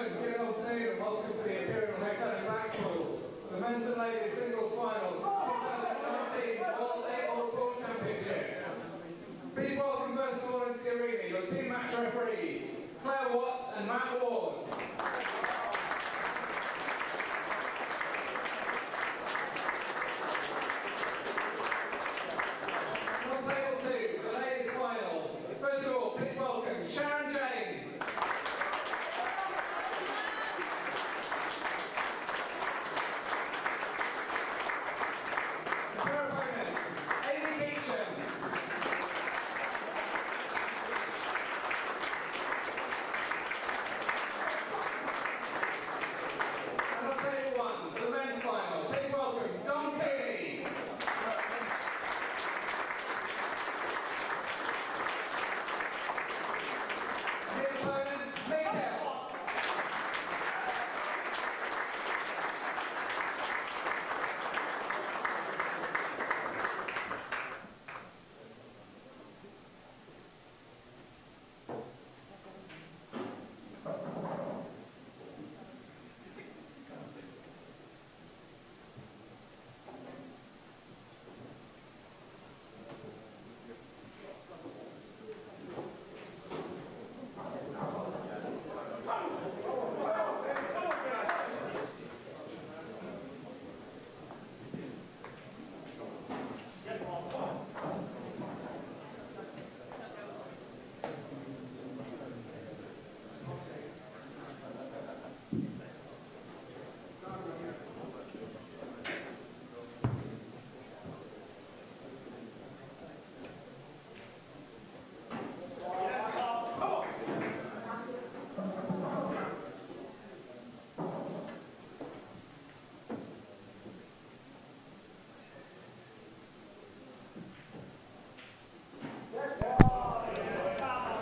gentlemen, good afternoon and welcome to the Imperial Hotel in Blackpool. The men's and ladies singles finals, 2019 World 8-Ball Pool Championship. Please welcome first of all into the arena your two match referees, Claire Watts and Matt Ward. On table 2, the ladies final. First of all, please welcome Sharon James. Her opponent, Amy Beecham. And on table 1, the men's final. Please welcome Cooney. The opponent, Mick.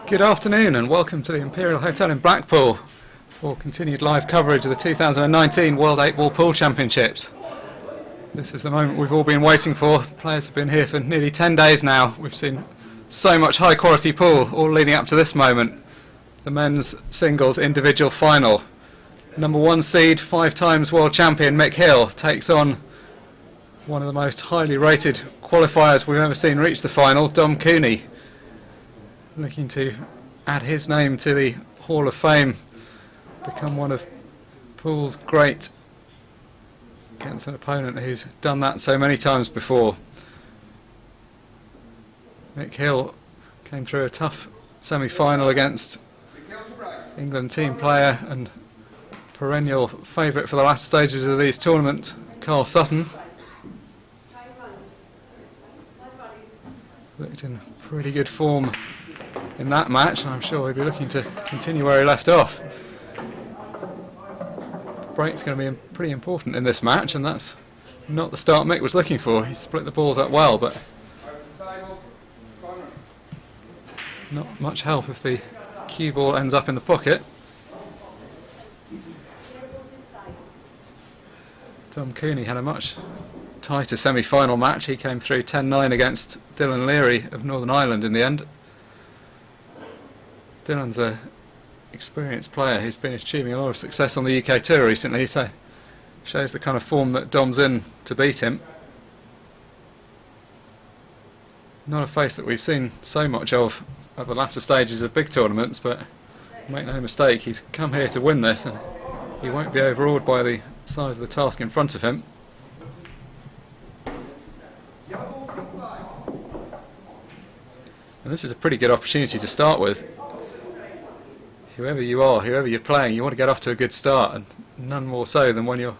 Good afternoon and welcome to the Imperial Hotel in Blackpool for continued live coverage of the 2019 World 8-Ball Pool Championships. This is the moment we've all been waiting for. The players have been here for nearly 10 days now. We've seen so much high quality pool all leading up to this moment. The men's singles individual final. Number 1 seed, 5 times world champion Mick Hill takes on one of the most highly rated qualifiers we've ever seen reach the final, Dom Cooney. Looking to add his name to the Hall of Fame, become one of pool's great against an opponent who's done that so many times before. Mick Hill came through a tough semi-final against England team player and perennial favourite for the last stages of these tournaments, Carl Sutton. Looked in pretty good form in that match, and I'm sure he'll be looking to continue where he left off. Break's going to be pretty important in this match, and that's not the start Mick was looking for. He split the balls up well, but not much help if the cue ball ends up in the pocket. Tom Cooney had a much tighter semi-final match. He came through 10-9 against Dylan Leary of Northern Ireland in the end. Dylan's an experienced player who's been achieving a lot of success on the UK tour recently, so shows the kind of form that Dom's in to beat him. Not a face that we've seen so much of at the latter stages of big tournaments, but make no mistake, he's come here to win this and he won't be overawed by the size of the task in front of him. And this is a pretty good opportunity to start with. Whoever you are, whoever you're playing, you want to get off to a good start, and none more so than when you're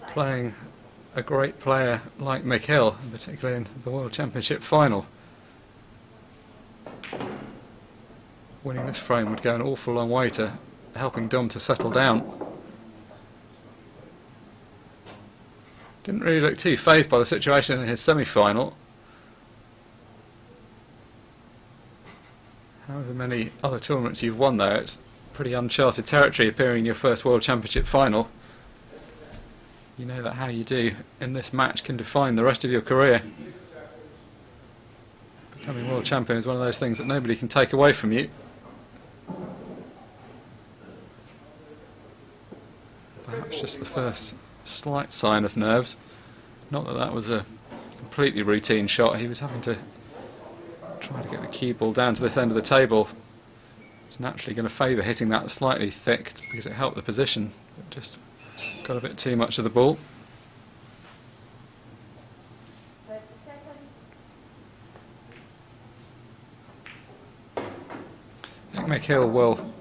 playing a great player like Mick Hill, and particularly in the World Championship final. Winning this frame would go an awful long way to helping Dom to settle down. Didn't really look too fazed by the situation in his semi-final. However many other tournaments you've won there, it's pretty uncharted territory appearing in your first World Championship final. You know that how you do in this match can define the rest of your career. Becoming World Champion is one of those things that nobody can take away from you. Perhaps just the first slight sign of nerves. Not that that was a completely routine shot. He was having to try to get the cue ball down to this end of the table. It's naturally going to favour hitting that slightly thick because it helped the position. It just got a bit too much of the ball. I think Mick Hill will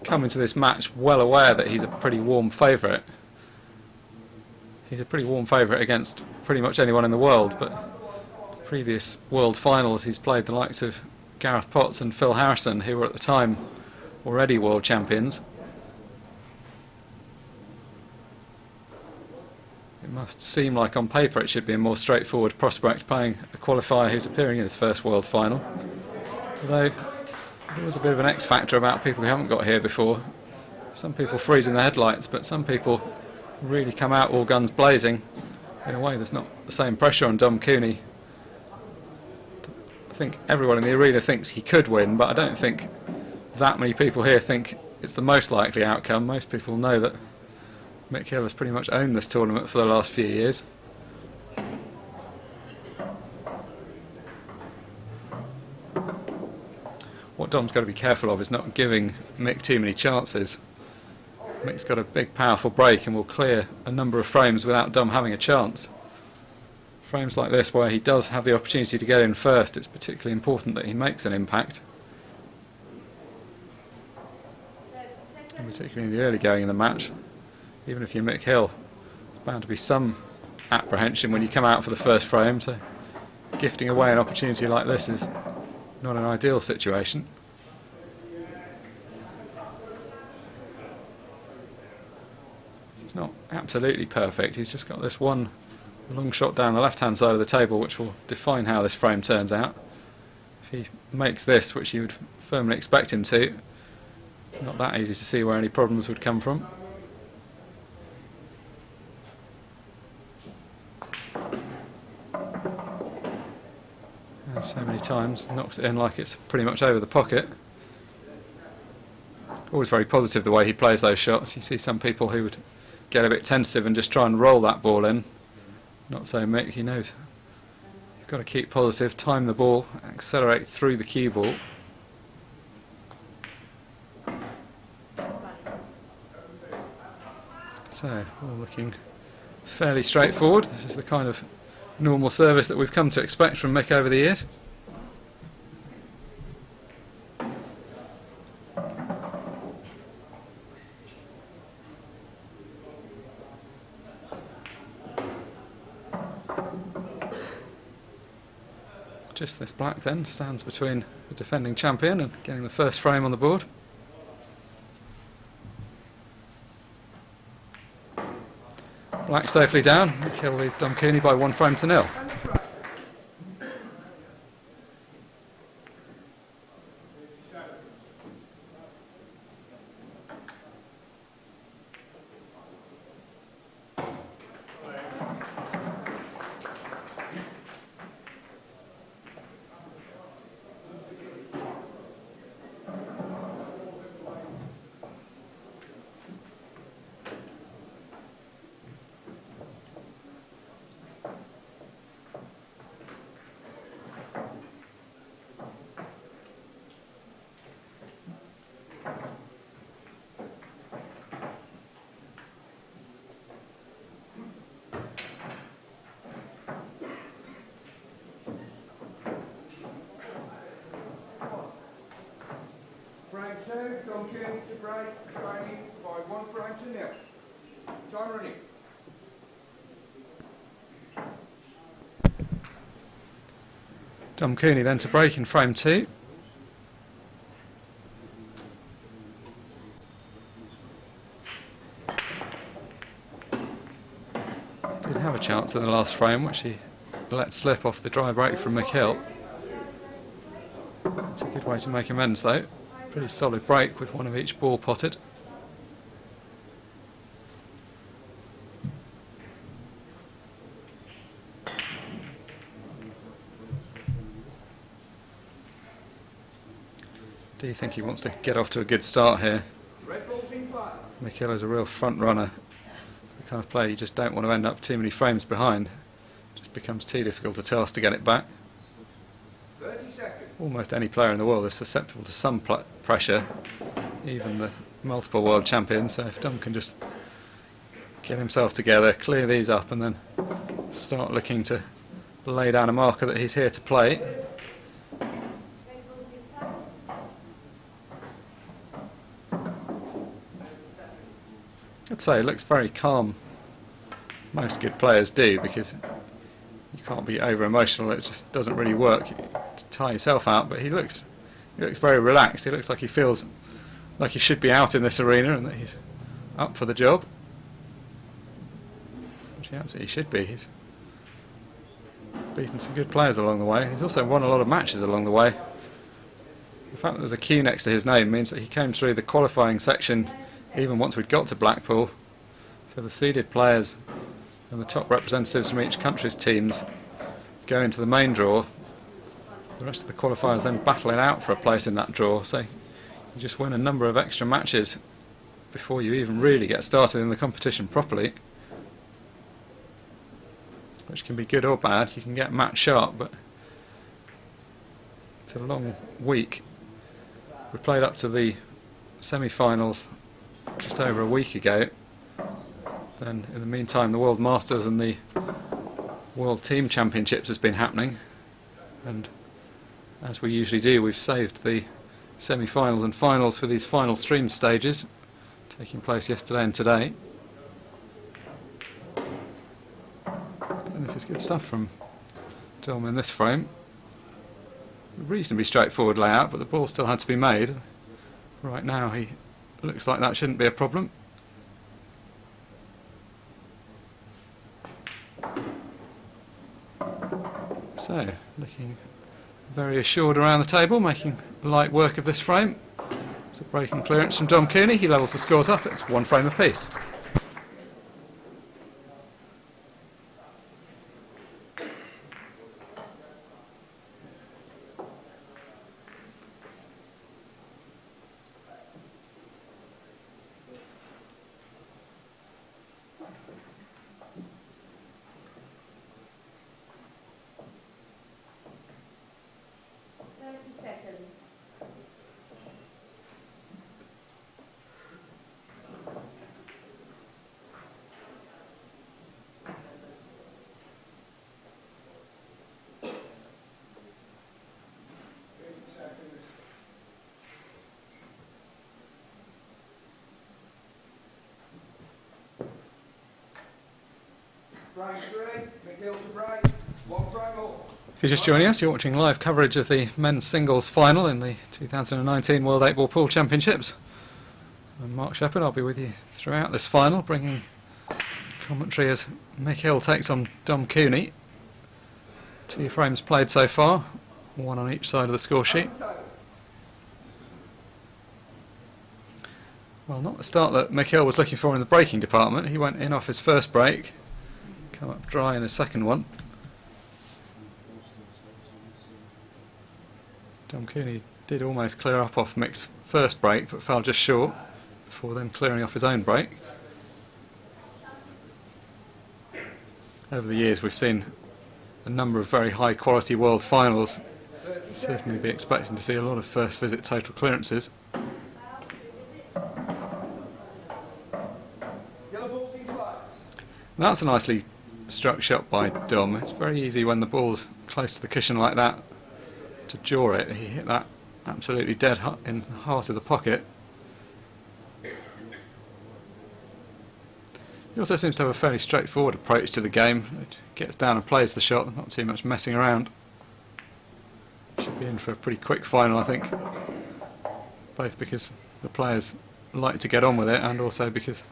come into this match well aware that he's a pretty warm favourite. He's a pretty warm favourite against pretty much anyone in the world, but previous world finals he's played the likes of Gareth Potts and Phil Harrison, who were at the time already world champions. It must seem like on paper it should be a more straightforward prospect playing a qualifier who's appearing in his first world final. Although there was a bit of an X factor about people who haven't got here before. Some people freeze in the headlights, but some people really come out all guns blazing. In a way, there's not the same pressure on Dom Cooney. I think everyone in the arena thinks he could win, but I don't think that many people here think it's the most likely outcome. Most people know that Mick Hill has pretty much owned this tournament for the last few years. What Dom's got to be careful of is not giving Mick too many chances. Mick's got a big powerful break and will clear a number of frames without Dom having a chance. Frames like this where he does have the opportunity to get in first, it's particularly important that he makes an impact. And particularly in the early going in the match, even if you're Mick Hill, there's bound to be some apprehension when you come out for the first frame, so gifting away an opportunity like this is not an ideal situation. It's not absolutely perfect, he's just got this one long shot down the left hand side of the table which will define how this frame turns out. If he makes this, which you would firmly expect him to, not that easy to see where any problems would come from. And so many times knocks it in like it's pretty much over the pocket. Always very positive the way he plays those shots. You see some people who would get a bit tentative and just try and roll that ball in. Not so Mick, he knows you've got to keep positive, time the ball, accelerate through the cue ball. So, all looking fairly straightforward. This is the kind of normal service that we've come to expect from Mick over the years. Just this black then stands between the defending champion and getting the first frame on the board. Black safely down. Mick Hill leads Dom Cooney by 1-0. Frame 2, Dom Cooney to break, training by 1-0. Time running. Dom Cooney then to break in frame 2. Did have a chance in the last frame, which he let slip off the dry break from Mick Hill. It's a good way to make amends though. Pretty solid break with one of each ball potted. Do you think he wants to get off to a good start here? Mick Hill is a real front runner kind of player you just don't want to end up too many frames behind. It just becomes too difficult a task to get it back. 30 seconds. Almost any player in the world is susceptible to some pressure, even the multiple world champions. So if Dom can just get himself together, clear these up, and then start looking to lay down a marker that he's here to play. I'd say it looks very calm. Most good players do, because you can't be over emotional. It just doesn't really work to tire yourself out. But he looks very relaxed. He looks like he feels like he should be out in this arena and that he's up for the job. Which he absolutely should be. He's beaten some good players along the way. He's also won a lot of matches along the way. The fact that there's a Q next to his name means that he came through the qualifying section even once we'd got to Blackpool. So the seeded players and the top representatives from each country's teams go into the main draw. The rest of the qualifiers then battle it out for a place in that draw. So you just win a number of extra matches before you even really get started in the competition properly, which can be good or bad. You can get match sharp, but it's a long week. We played up to the semi-finals just over a week ago. Then in the meantime the World Masters and the World Team Championships has been happening, and as we usually do, we've saved the semi-finals and finals for these final stream stages taking place yesterday and today. And this is good stuff from Dom in this frame. Reasonably straightforward layout, but the ball still had to be made. Right now he looks like that shouldn't be a problem. So, looking very assured around the table, making light work of this frame. It's a breaking clearance from Dom Cooney. He levels the scores up. It's one frame apiece. Frame 3, Mick to break, 1 frame more. If you're just joining us, you're watching live coverage of the men's singles final in the 2019 World 8-Ball Pool Championships. I'm Mark Shepherd. I'll be with you throughout this final, bringing commentary as Mick Hill takes on Dom Cooney. 2 frames played so far, 1 on each side of the score sheet. Well, not the start that Mick Hill was looking for in the breaking department. He went in off his first break, come up dry in his second one. Dom Cooney did almost clear up off Mick's first break, but fell just short before then clearing off his own break. Over the years we've seen a number of very high quality world finals. Certainly be expecting to see a lot of first visit total clearances. That's a nicely struck shot by Dom. It's very easy when the ball's close to the cushion like that to jaw it. He hit that absolutely dead in the heart of the pocket. He also seems to have a fairly straightforward approach to the game. He gets down and plays the shot, not too much messing around. Should be in for a pretty quick final, I think. Both because the players like to get on with it, and also because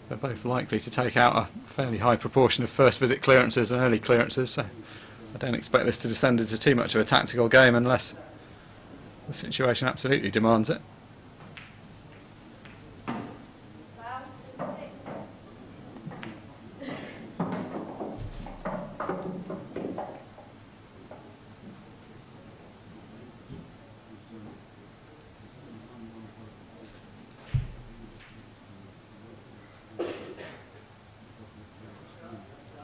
they're both likely to take out a fairly high proportion of first visit clearances and early clearances, so I don't expect this to descend into too much of a tactical game unless the situation absolutely demands it.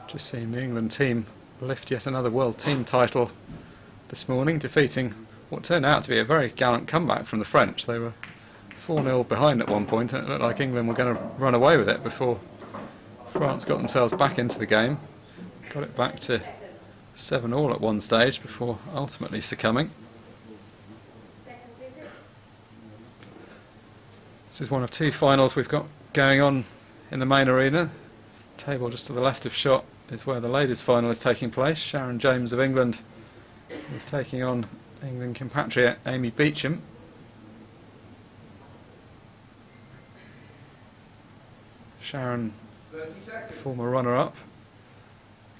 Just seeing the England team lift yet another world team title this morning, defeating what turned out to be a very gallant comeback from the French. They were 4-0 behind at one point, and it looked like England were going to run away with it before France got themselves back into the game. Got it back to 7-all at one stage before ultimately succumbing. This is one of two finals we've got going on in the main arena. Table just to the left of shot is where the ladies' final is taking place. Sharon James of England is taking on England compatriot Amy Beecham. Sharon, former runner-up,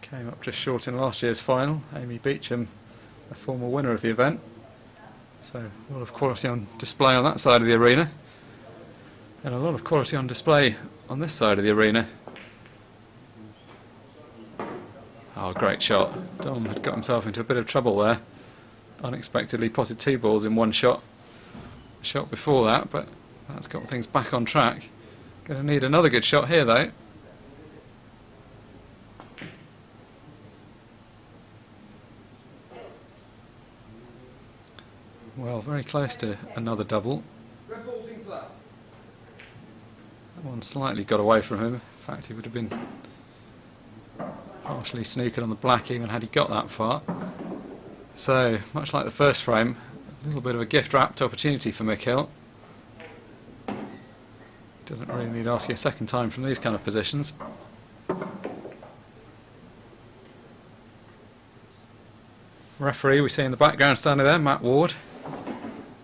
came up just short in last year's final. Amy Beecham, a former winner of the event. So a lot of quality on display on that side of the arena, and a lot of quality on display on this side of the arena. Oh, great shot. Dom had got himself into a bit of trouble there. Unexpectedly potted two balls in one shot. Shot before that, but that's got things back on track. Going to need another good shot here, though. Well, very close to another double. That one slightly got away from him. In fact, he would have been partially snookered on the black even had he got that far. So, much like the first frame, a little bit of a gift-wrapped opportunity for Mick Hill. Doesn't really need to ask you a second time from these kind of positions. Referee we see in the background standing there, Matt Ward.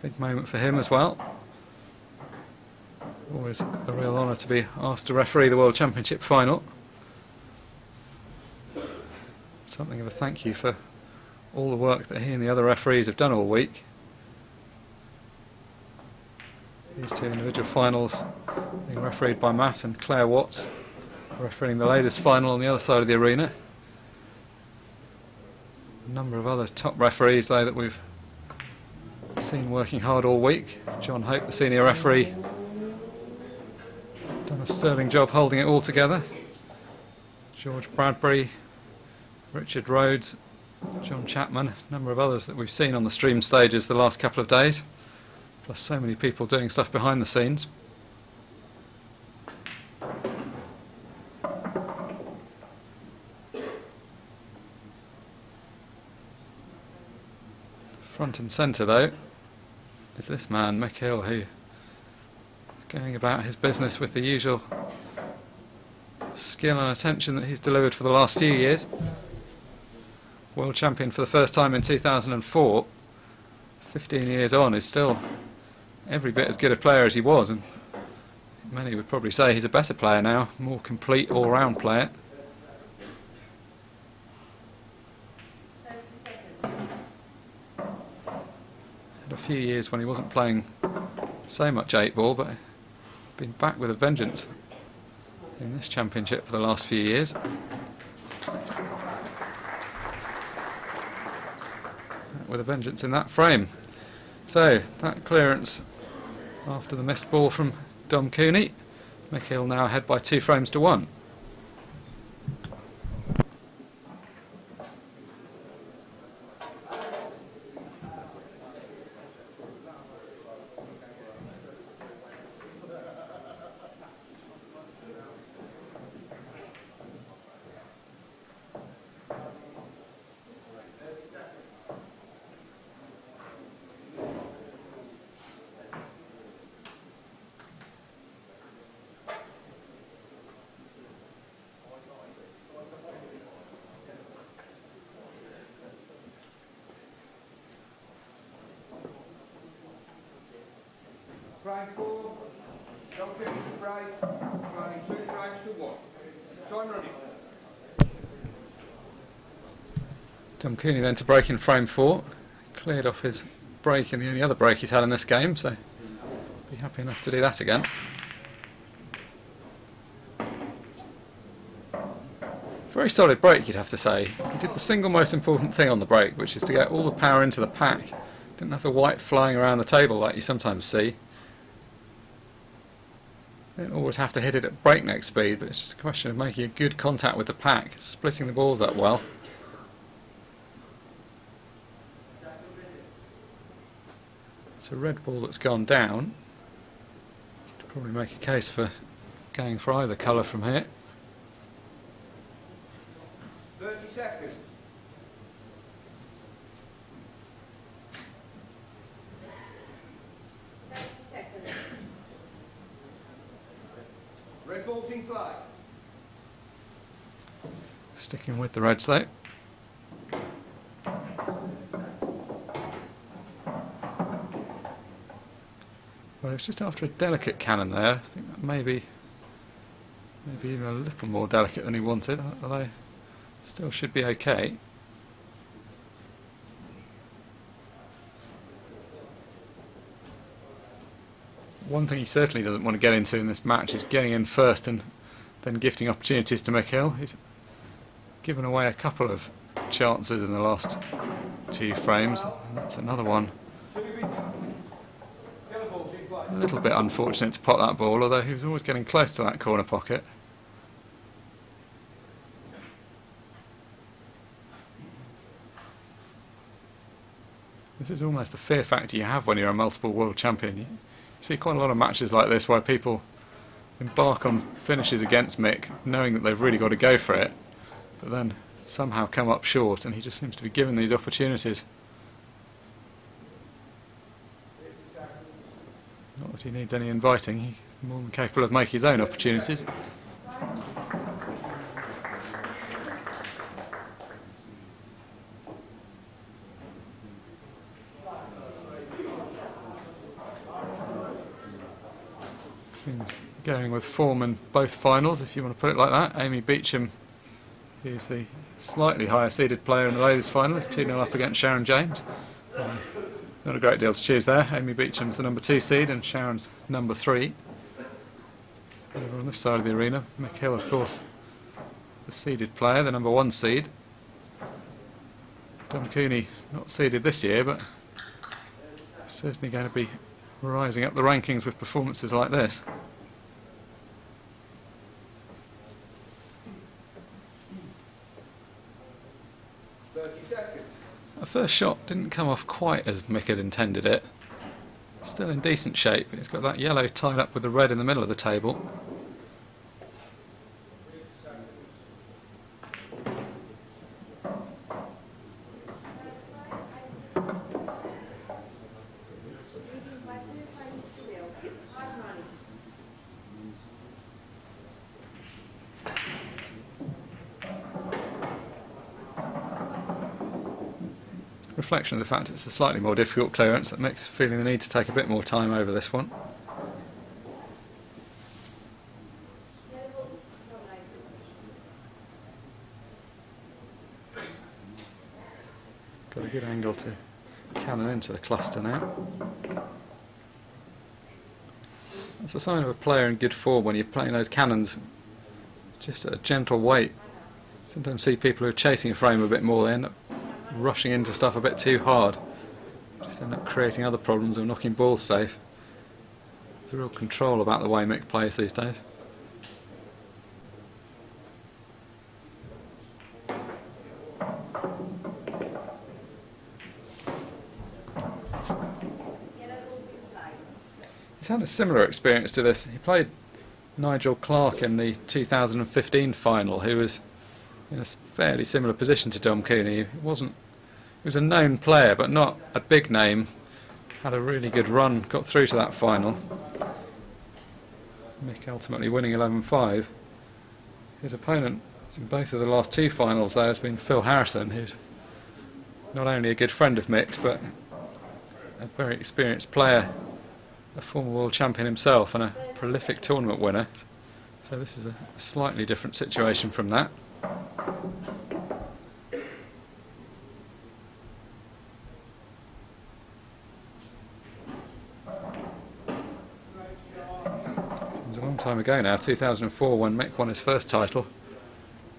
Big moment for him as well. Always a real honour to be asked to referee the World Championship final. Something of a thank you for all the work that he and the other referees have done all week. These two individual finals being refereed by Matt and Claire Watts, refereeing the latest final on the other side of the arena. A number of other top referees though that we've seen working hard all week. John Hope, the senior referee, done a sterling job holding it all together. George Bradbury, Richard Rhodes, John Chapman, a number of others that we've seen on the stream stages the last couple of days. Plus so many people doing stuff behind the scenes. Front and centre though is this man, Mick Hill, who is going about his business with the usual skill and attention that he's delivered for the last few years. World champion for the first time in 2004, 15 years on, is still every bit as good a player as he was, and many would probably say he's a better player now, more complete all-round player. Had a few years when he wasn't playing so much 8-ball, but been back with a vengeance in this championship for the last few years. With a vengeance in that frame. So that clearance after the missed ball from Dom Cooney. Mick Hill now ahead by 2 frames to 1. Frame 4, don't finish the break, running 2 frames to 1. Time ready. Dom Cooney then to break in frame 4. Cleared off his break in the only other break he's had in this game, so be happy enough to do that again. Very solid break, you'd have to say. He did the single most important thing on the break, which is to get all the power into the pack. Didn't have the white flying around the table like you sometimes see. They don't always have to hit it at breakneck speed, but it's just a question of making a good contact with the pack, splitting the balls up well. It's a red ball that's gone down. Could probably make a case for going for either colour from here. 30 seconds. Red ball's in play. Sticking with the reds though. Well, it's just after a delicate cannon there. I think that maybe even a little more delicate than he wanted, although still should be okay. One thing he certainly doesn't want to get into in this match is getting in first and then gifting opportunities to Mick Hill. He's given away a couple of chances in the last 2 frames, and that's another one. A little bit unfortunate to pot that ball, although he was always getting close to that corner pocket. This is almost the fear factor you have when you're a multiple world champion. You see quite a lot of matches like this where people embark on finishes against Mick knowing that they've really got to go for it, but then somehow come up short, and he just seems to be given these opportunities. Not that he needs any inviting, he's more than capable of making his own opportunities. Things going with form in both finals, if you want to put it like that. Amy Beecham is the slightly higher seeded player in the ladies' final. It's 2-0 up against Sharon James. Not a great deal to choose there. Amy Beecham's the number 2 seed and Sharon's number 3. Over on this side of the arena, Mick Hill, of course, the seeded player, the number 1 seed. Dom Cooney not seeded this year, but certainly going to be rising up the rankings with performances like this. The first shot didn't come off quite as Mick had intended it. Still in decent shape. It's got that yellow tied up with the red in the middle of the table. Reflection of the fact it's a slightly more difficult clearance that Mick's feeling the need to take a bit more time over this one. Got a good angle to cannon into the cluster now. That's a sign of a player in good form when you're playing those cannons just at a gentle weight. Sometimes see people who are chasing a frame a bit more, they end up rushing into stuff a bit too hard. Just end up creating other problems or knocking balls safe. There's a real control about the way Mick plays these days. He's had a similar experience to this. He played Nigel Clark in the 2015 final, who was in a fairly similar position to Dom Cooney. He was a known player, but not a big name. Had a really good run, got through to that final. Mick ultimately winning 11-5. His opponent in both of the last 2 finals, though, has been Phil Harrison, who's not only a good friend of Mick's, but a very experienced player, a former world champion himself, and a prolific tournament winner. So this is a slightly different situation from that. Seems a long time ago now, 2004, when Mick won his first title.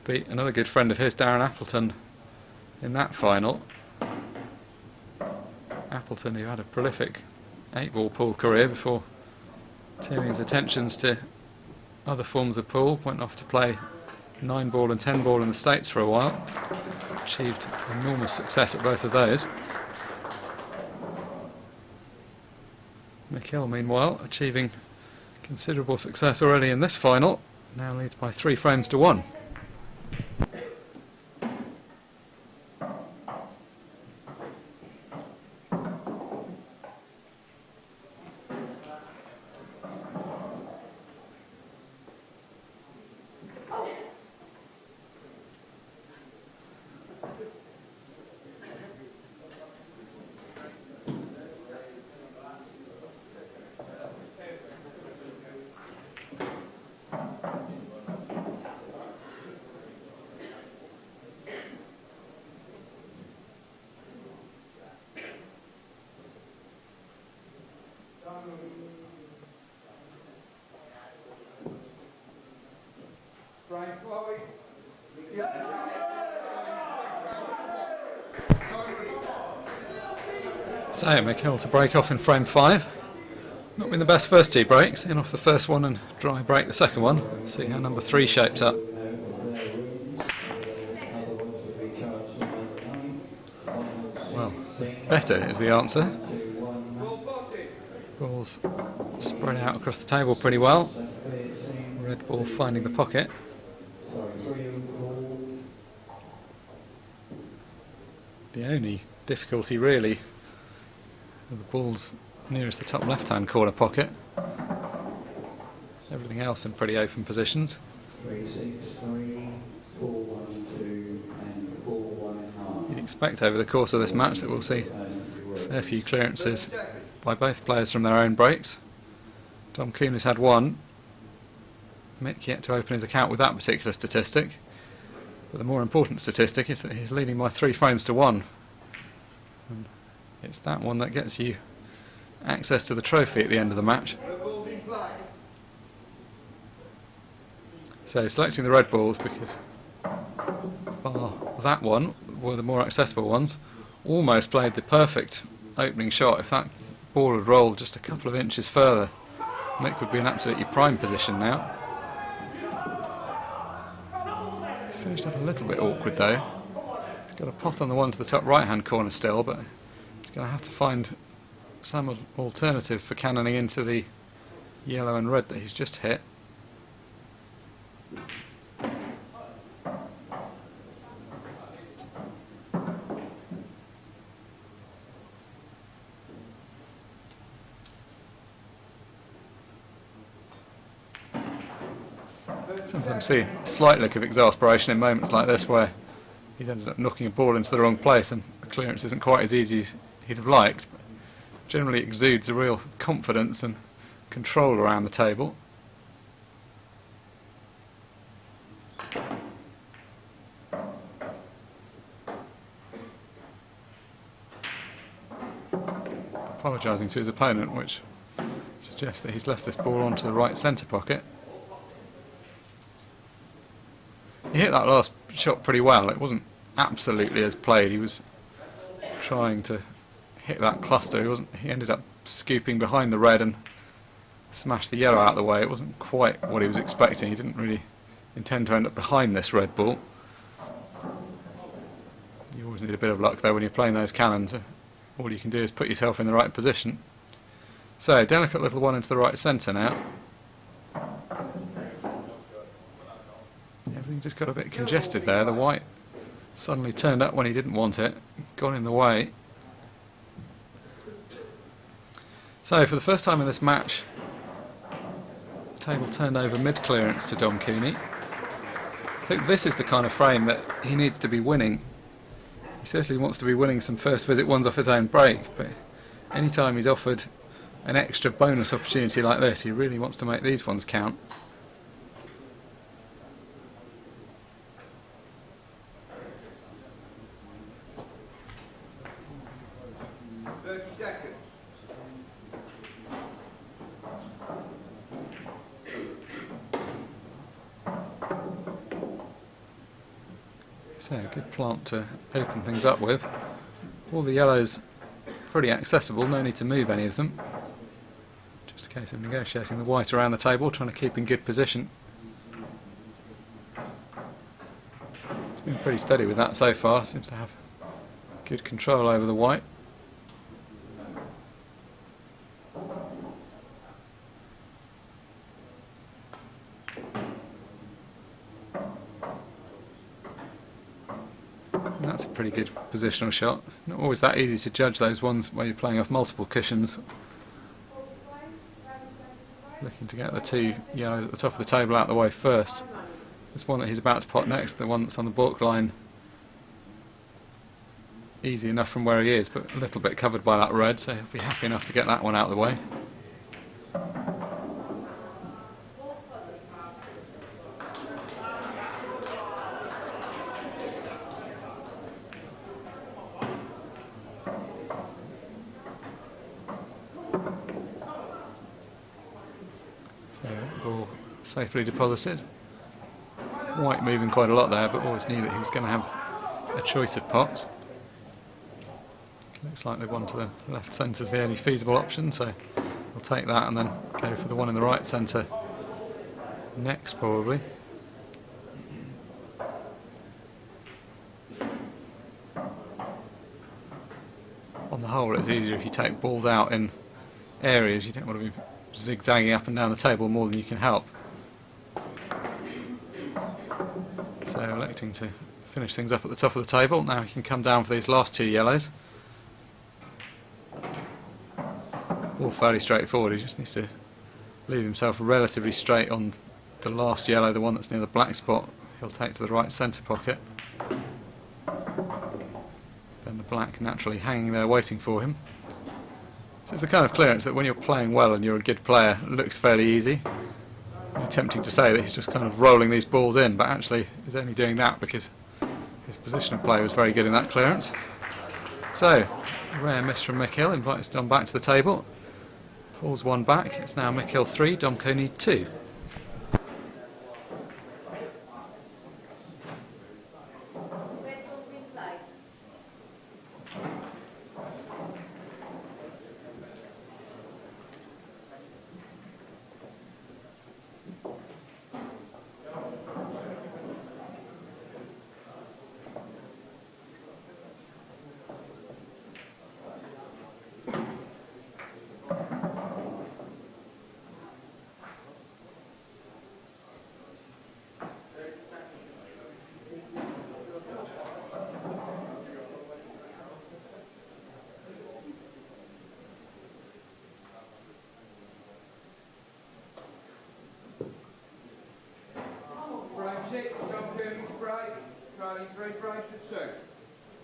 Beat another good friend of his, Darren Appleton, in that final. Appleton, who had a prolific 8-ball pool career before turning his attentions to other forms of pool, went off to play 9-ball and 10-ball in the States for a while. Achieved enormous success at both of those. Mick Hill, meanwhile, achieving considerable success already in this final, now leads by 3 frames to 1. So Mick Hill to break off in frame 5. Not been the best first 2 breaks, in off the first one and dry break the second one. Let's see how number 3 shapes up. Well, better is the answer. Balls spread out across the table pretty well. Red ball finding the pocket. The only difficulty really are the balls nearest the top left-hand corner pocket. Everything else in pretty open positions. 3, 6, 3, 4, 1, 2, and 4, 1.5. You'd expect over the course of this match that we'll see a fair few clearances by both players from their own breaks. Tom Cooney's had 1. Mick yet to open his account with that particular statistic. But the more important statistic is that he's leading by 3 frames to 1. And it's that one that gets you access to the trophy at the end of the match. So selecting the red balls because bar that one were the more accessible ones. Almost played the perfect opening shot. If that ball had rolled just a couple of inches further, Mick would be in absolutely prime position now. Finished up a little bit awkward though. He's got a pot on the one to the top right hand corner still, but he's going to have to find some alternative for cannoning into the yellow and red that he's just hit. Sometimes see a slight look of exasperation in moments like this where he's ended up knocking a ball into the wrong place and the clearance isn't quite as easy as he'd have liked. But generally exudes a real confidence and control around the table. Apologising to his opponent, which suggests that he's left this ball onto the right centre pocket. He hit that last shot pretty well. It wasn't absolutely as played. He was trying to hit that cluster. He ended up scooping behind the red and smashed the yellow out of the way. It wasn't quite what he was expecting. He didn't really intend to end up behind this red ball. You always need a bit of luck though when you're playing those cannons. All you can do is put yourself in the right position. So, delicate little one into the right centre now. Everything just got a bit congested there. The white suddenly turned up when he didn't want it, got in the way. So for the first time in this match, the table turned over mid-clearance to Dom Cooney. I think this is the kind of frame that he needs to be winning. He certainly wants to be winning some first visit ones off his own break, but any time he's offered an extra bonus opportunity like this, he really wants to make these ones count. So, a good plant to open things up with. All the yellows pretty accessible, no need to move any of them. Just a case of negotiating the white around the table, trying to keep in good position. It's been pretty steady with that so far, seems to have good control over the white. And that's a pretty good positional shot. Not always that easy to judge those ones where you're playing off multiple cushions. Looking to get the two yellows at the top of the table out of the way first. This one that he's about to pot next, the one that's on the baulk line, easy enough from where he is, but a little bit covered by that red, so he'll be happy enough to get that one out of the way. So ball safely deposited. White moving quite a lot there, but always knew that he was going to have a choice of pots. Looks like the one to the left centre is the only feasible option, so we'll take that and then go for the one in the right centre next, probably. On the whole, it's easier if you take balls out in areas. You don't want to be zigzagging up and down the table more than you can help. So electing to finish things up at the top of the table. Now he can come down for these last two yellows. All fairly straightforward. He just needs to leave himself relatively straight on the last yellow, the one that's near the black spot. He'll take to the right centre pocket. Then the black naturally hanging there waiting for him. So it's the kind of clearance that when you're playing well and you're a good player, it looks fairly easy. It's tempting to say that he's just kind of rolling these balls in, but actually he's only doing that because his position of play was very good in that clearance. So, rare miss from Mick Hill, invites Dom back to the table. Pulls one back, it's now Mick Hill 3, Dom Cooney 2.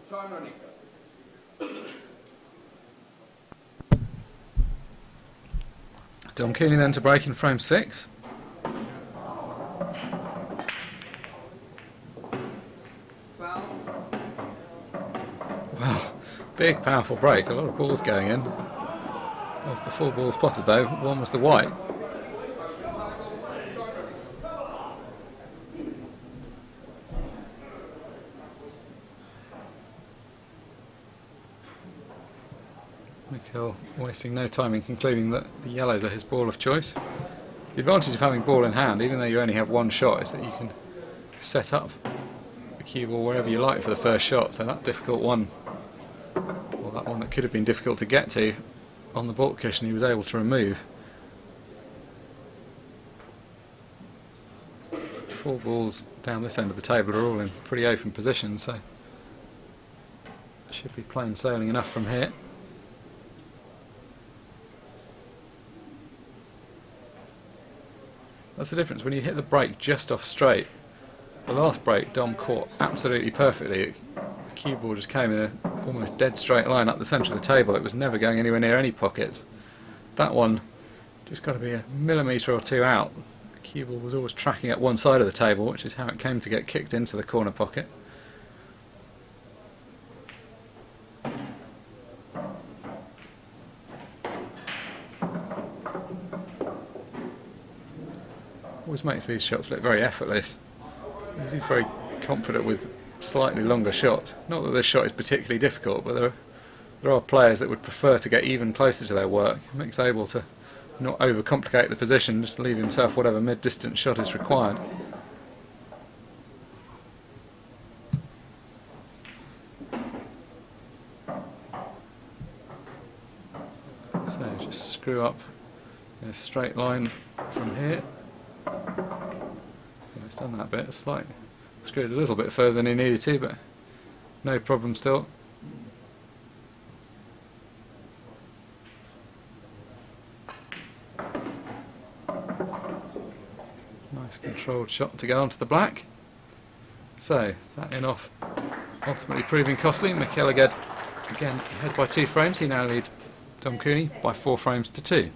Time running. Dom Cooney then to break in frame 6. Well, big powerful break, a lot of balls going in. Of the 4 balls potted though, one was the white. Mick Hill wasting no time in concluding that the yellows are his ball of choice. The advantage of having ball in hand, even though you only have one shot, is that you can set up the cue ball wherever you like for the first shot. So that difficult one, or that one that could have been difficult to get to on the baulk cushion, he was able to remove. 4 balls down this end of the table are all in pretty open positions, so should be plain sailing enough from here. That's the difference when you hit the break just off straight. The last break Dom caught absolutely perfectly. The cue ball just came in a almost dead straight line up the centre of the table. It was never going anywhere near any pockets. That one just got to be a millimetre or two out. The cue ball was always tracking at one side of the table, which is how it came to get kicked into the corner pocket. Always makes these shots look very effortless. He's very confident with slightly longer shots. Not that this shot is particularly difficult, but there are players that would prefer to get even closer to their work. Mick's able to not overcomplicate the position, just leave himself whatever mid-distance shot is required. So just screw up in a straight line from here. He's done that bit, slightly screwed a little bit further than he needed to, but no problem still. Nice controlled shot to get onto the black. So that in off, ultimately proving costly. Mick again ahead by 2 frames. He now leads Tom Cooney by 4 frames to 2.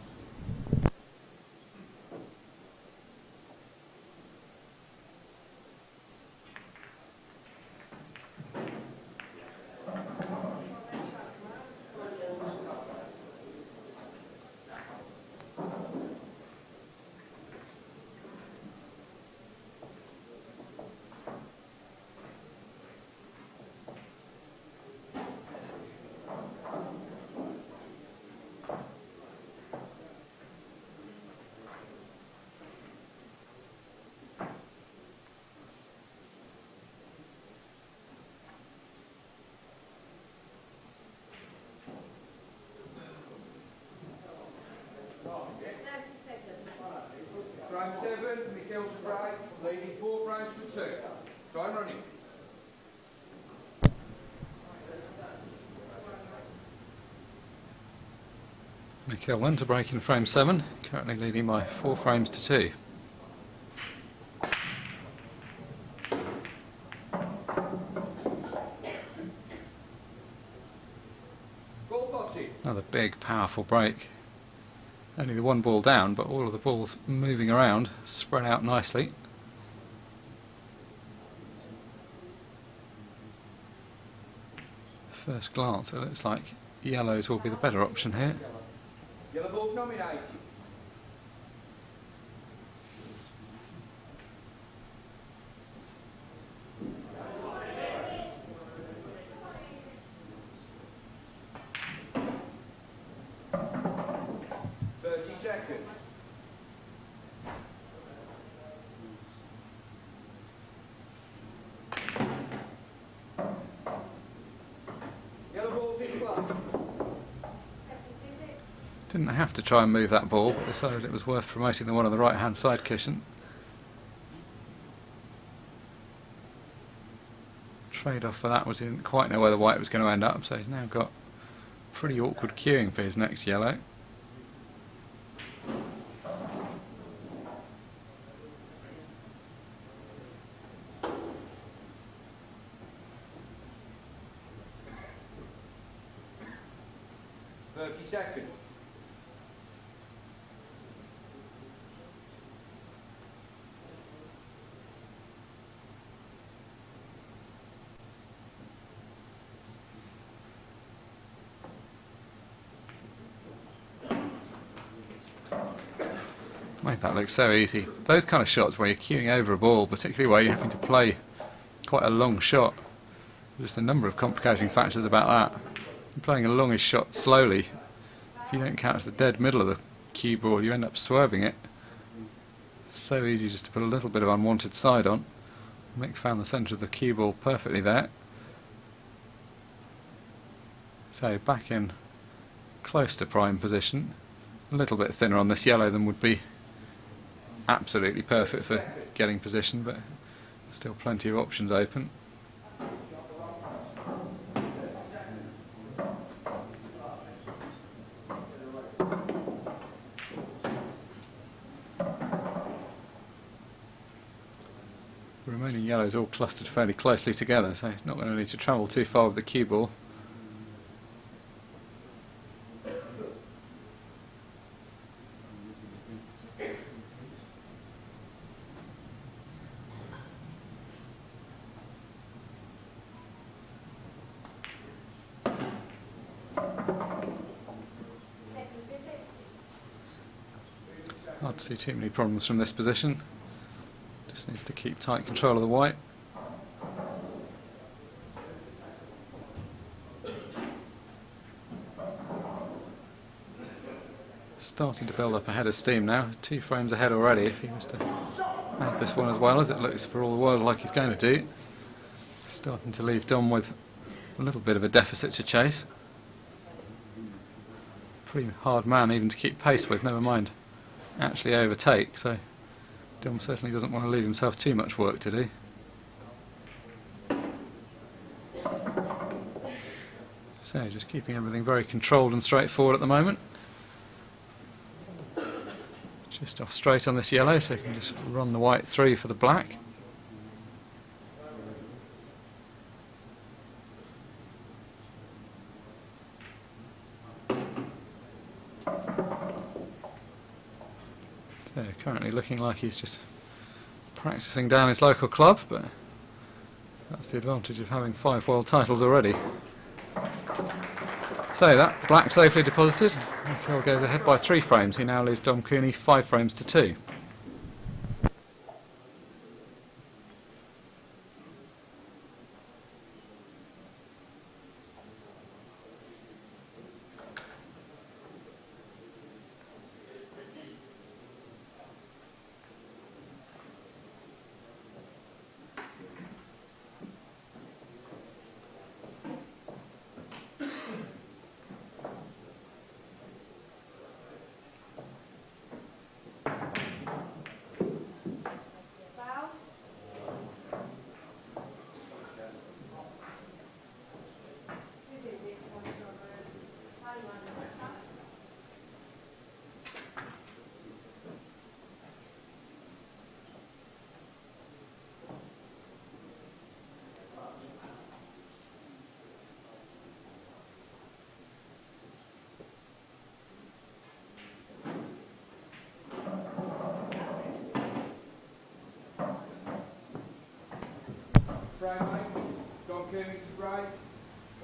Frame 7, Mick right, leading 4 frames for 2. Time running. Mick went to break in frame 7, currently leading by 4 frames to 2. Another big, powerful break. Only the one ball down, but all of the balls moving around, spread out nicely. First glance, it looks like yellows will be the better option here. Yellow ball's nominated. Didn't have to try and move that ball, but decided it was worth promoting the one on the right hand side cushion. Trade-off for that was he didn't quite know where the white was going to end up, so he's now got pretty awkward queuing for his next yellow. Seconds. Made that look so easy. Those kind of shots where you're queuing over a ball, particularly where you're having to play quite a long shot, just a number of complicating factors about that. You're playing a longish shot slowly. If you don't catch the dead middle of the cue ball, you end up swerving it. So easy just to put a little bit of unwanted side on. Mick found the centre of the cue ball perfectly there. So back in close to prime position. A little bit thinner on this yellow than would be absolutely perfect for getting position, but still plenty of options open. The remaining yellows all clustered fairly closely together, so not going to need to travel too far with the cue ball. Hard to see too many problems from this position. Just needs to keep tight control of the white. starting to build up a head of steam now. 2 frames ahead already if he was to add this one as well, as it looks for all the world like he's going to do. Starting to leave Dom with a little bit of a deficit to chase. Pretty hard man even to keep pace with, never mind actually overtake, so Dom certainly doesn't want to leave himself too much work to do. So just keeping everything very controlled and straightforward at the moment. Just off straight on this yellow, so he can just run the white through for the black. So currently looking like he's just practicing down his local club, but that's the advantage of having 5 world titles already. So that black safely deposited. Michael goes ahead by 3 frames. He now leaves Dom Cooney 5 frames to 2.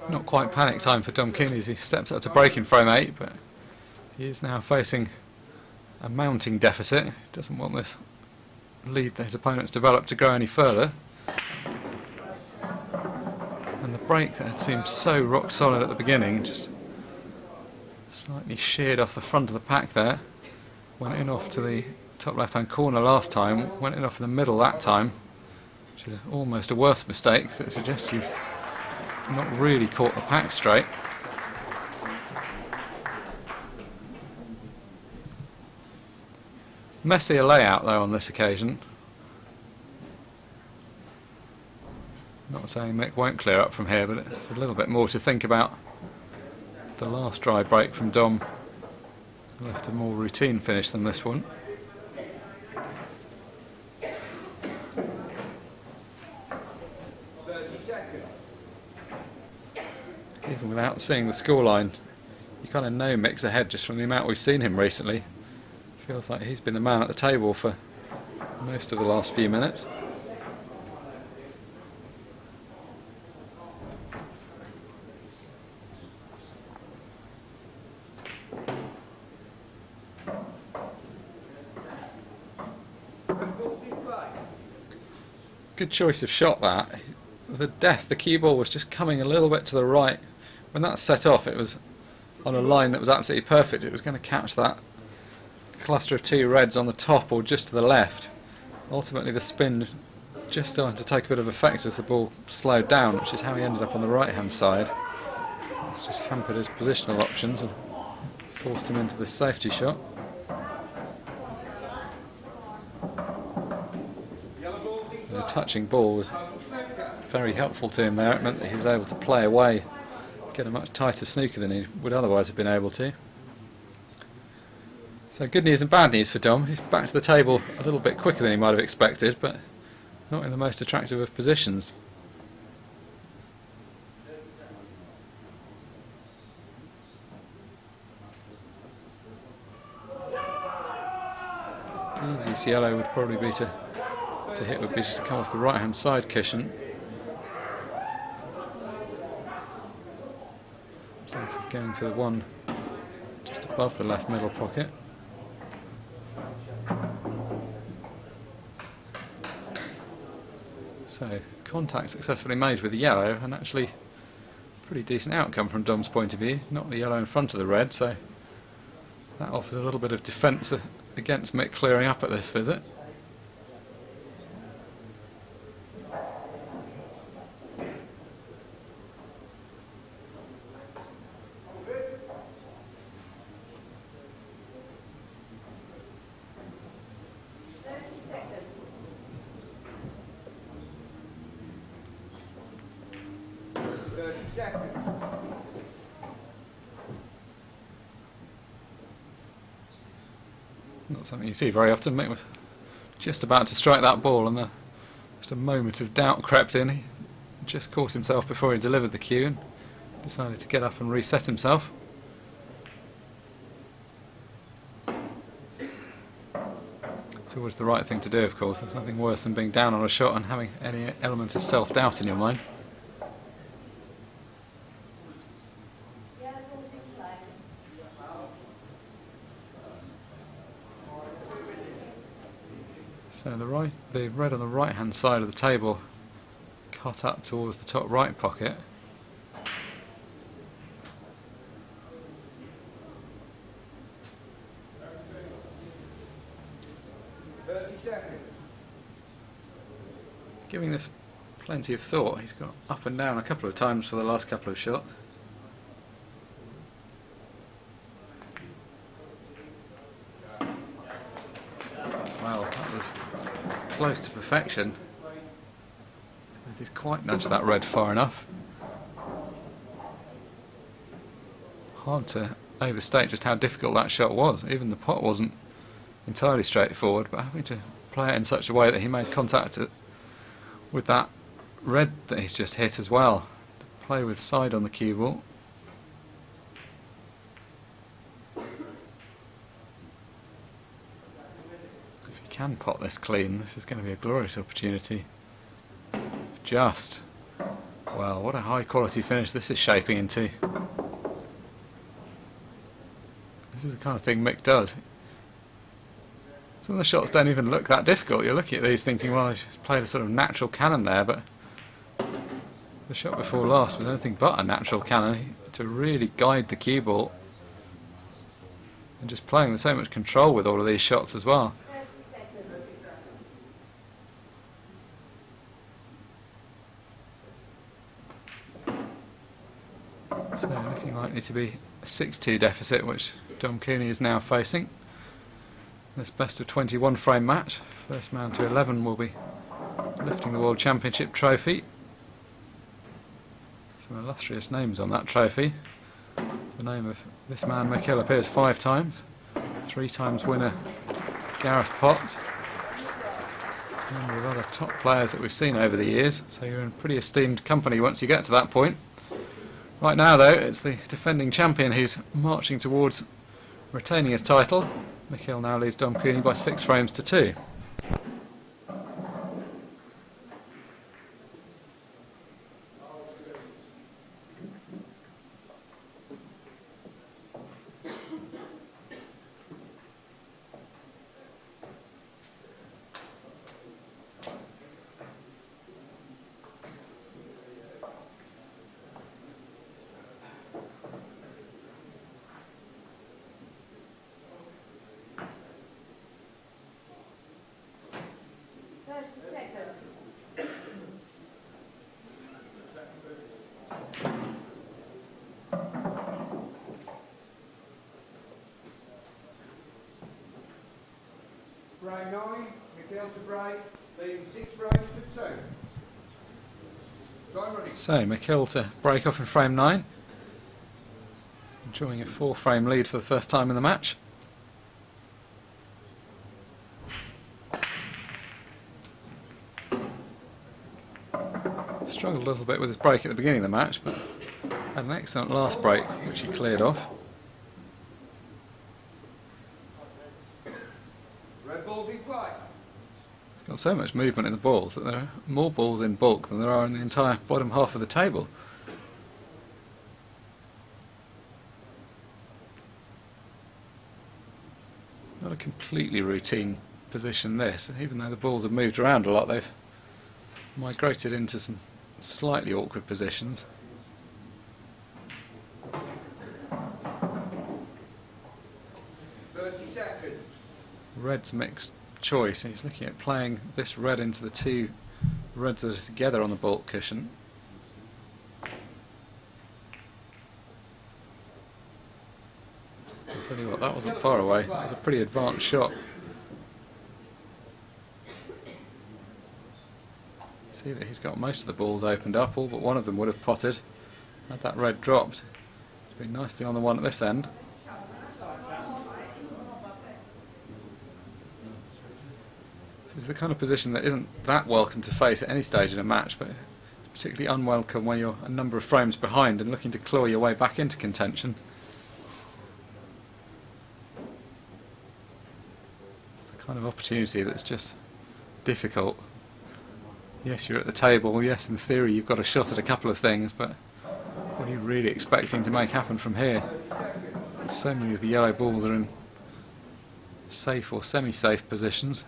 Not quite panic time for Dom Cooney as he steps up to break in frame 8, but he is now facing a mounting deficit. He doesn't want this lead that his opponent's developed to grow any further. And the break that had seemed so rock solid at the beginning just slightly sheared off the front of the pack there. Went in off to the top left hand corner last time, went in off in the middle that time, which is almost a worse mistake because it suggests you've not really caught the pack straight. Messier layout though on this occasion. Not saying Mick won't clear up from here, but it's a little bit more to think about. The last dry break from Dom left a more routine finish than this one. Even without seeing the scoreline, you kind of know Mick's ahead just from the amount we've seen him recently. Feels like he's been the man at the table for most of the last few minutes. Good choice of shot that. The cue ball was just coming a little bit to the right. When that set off, it was on a line that was absolutely perfect. It was going to catch that cluster of 2 reds on the top or just to the left. Ultimately the spin just started to take a bit of effect as the ball slowed down, which is how he ended up on the right hand side. It's just hampered his positional options and forced him into this safety shot. The touching ball was very helpful to him there. It meant that he was able to play away, get a much tighter snooker than he would otherwise have been able to. So good news and bad news for Dom. He's back to the table a little bit quicker than he might have expected, but not in the most attractive of positions. The easiest yellow would probably be to hit would be just to come off the right hand side cushion. So he's going for the one just above the left middle pocket. So contact successfully made with the yellow, and actually pretty decent outcome from Dom's point of view. Not the yellow in front of the red, so That offers a little bit of defence against Mick clearing up at this visit. Not something you see very often. Mick was just about to strike that ball and just a moment of doubt crept in. He just caught himself before he delivered the cue and decided to get up and reset himself. It's always the right thing to do, of course. There's nothing worse than being down on a shot and having any element of self-doubt in your mind. So the red on the right hand side of the table cut up towards the top right pocket. Giving this plenty of thought. He's got up and down a couple of times for the last couple of shots. Well, that was close to perfection. He's quite nudged that red far enough. Hard to overstate just how difficult that shot was. Even the pot wasn't entirely straightforward, but having to play it in such a way that he made contact with that red that he's just hit as well. To play with side on the cue ball. If he can pot this clean, this is going to be a glorious opportunity. Just. Well, what a high quality finish this is shaping into. This is the kind of thing Mick does. Some of the shots don't even look that difficult. You're looking at these thinking, well, he's played a sort of natural cannon there, but the shot before last was anything but a natural cannon. To really guide the cue ball and just playing with so much control with all of these shots as well. So looking likely to be a 6-2 deficit, which Dom Cooney is now facing. This best of 21 frame match. First man to 11 will be lifting the World Championship trophy. Some illustrious names on that trophy. The name of this man, Mick, appears 5 times. 3 times winner Gareth Potts. A number of other top players that we've seen over the years, so you're in pretty esteemed company once you get to that point. Right now though, it's the defending champion who's marching towards retaining his title. Mick now leads Dom Cooney by 6 frames to 2. Frame 9, Mick to break, leading 6 frames to 2. Time running. So Mick to break off in frame 9. Enjoying a 4 frame lead for the first time in the match. Struggled a little bit with his break at the beginning of the match, but had an excellent last break which he cleared off. Red balls in play. Got so much movement in the balls that there are more balls in bulk than there are in the entire bottom half of the table. Not a completely routine position this, even though the balls have moved around a lot, they've migrated into some slightly awkward positions. 30 seconds. Red's Mick's choice. He's looking at playing this red into the two reds that are together on the baulk cushion. I'll tell you what, that wasn't far away. That was a pretty advanced shot. See that he's got most of the balls opened up, all but one of them would have potted had that red dropped. It's been nicely on the one at this end. This is the kind of position that isn't that welcome to face at any stage in a match, but particularly unwelcome when you're a number of frames behind and looking to claw your way back into contention. The kind of opportunity that's just difficult. Yes, you're at the table, yes, in theory you've got a shot at a couple of things, but what are you really expecting to make happen from here? So many of the yellow balls are in safe or semi-safe positions.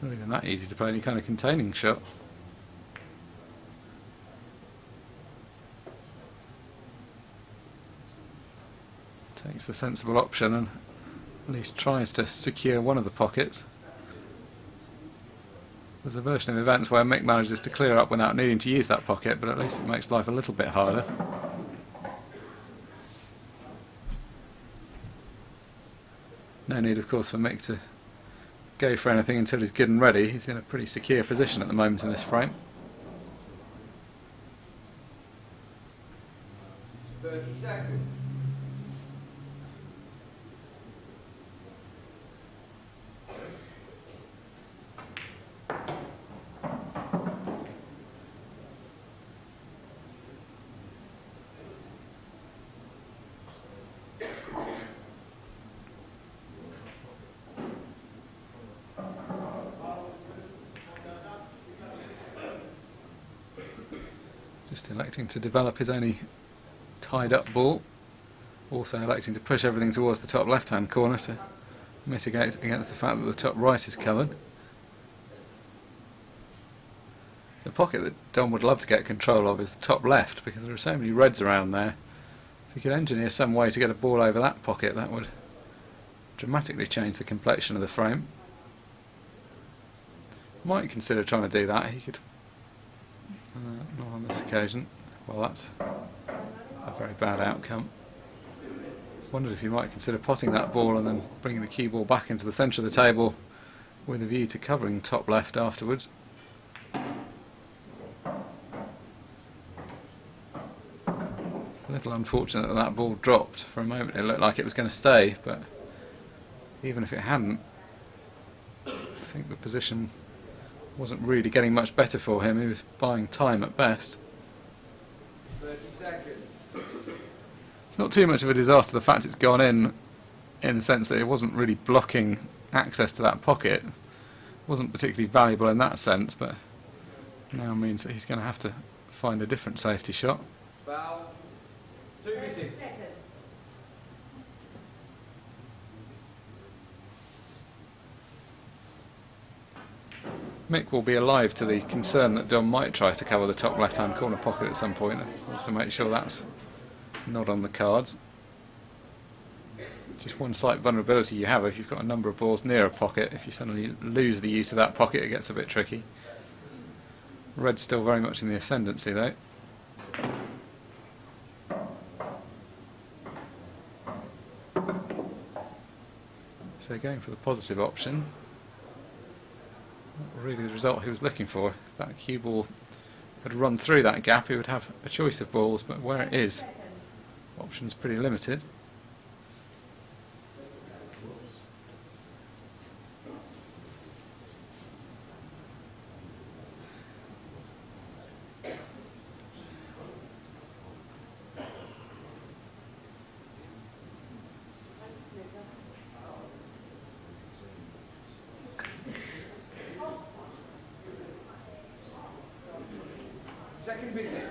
Not even that easy to play any kind of containing shot. Takes the sensible option and at least tries to secure one of the pockets. There's a version of events where Mick manages to clear up without needing to use that pocket, but at least it makes life a little bit harder. No need, of course, for Mick to go for anything until he's good and ready. He's in a pretty secure position at the moment in this frame. 30 seconds. Just electing to develop his only tied up ball. Also electing to push everything towards the top left hand corner to mitigate against the fact that the top right is covered. The pocket that Don would love to get control of is the top left, because there are so many reds around there. If he could engineer some way to get a ball over that pocket, that would dramatically change the complexion of the frame. Might consider trying to do that. He could not on this occasion. Well, that's a very bad outcome. Wondered if you might consider potting that ball and then bringing the cue ball back into the centre of the table with a view to covering top left afterwards. A little unfortunate that that ball dropped. For a moment it looked like it was going to stay, but even if it hadn't, I think the position wasn't really getting much better for him. He was buying time at best. 30 seconds. It's not too much of a disaster, the fact it's gone in the sense that it wasn't really blocking access to that pocket. It wasn't particularly valuable in that sense, but now means that he's going to have to find a different safety shot. Foul. 2 minutes. Mick will be alive to the concern that Don might try to cover the top left-hand corner pocket at some point. He wants to make sure that's not on the cards. Just one slight vulnerability you have if you've got a number of balls near a pocket. If you suddenly lose the use of that pocket, it gets a bit tricky. Red's still very much in the ascendancy though. So going for the positive option. Not really the result he was looking for. If that cue ball had run through that gap, he would have a choice of balls, but where it is, options pretty limited. Second visit.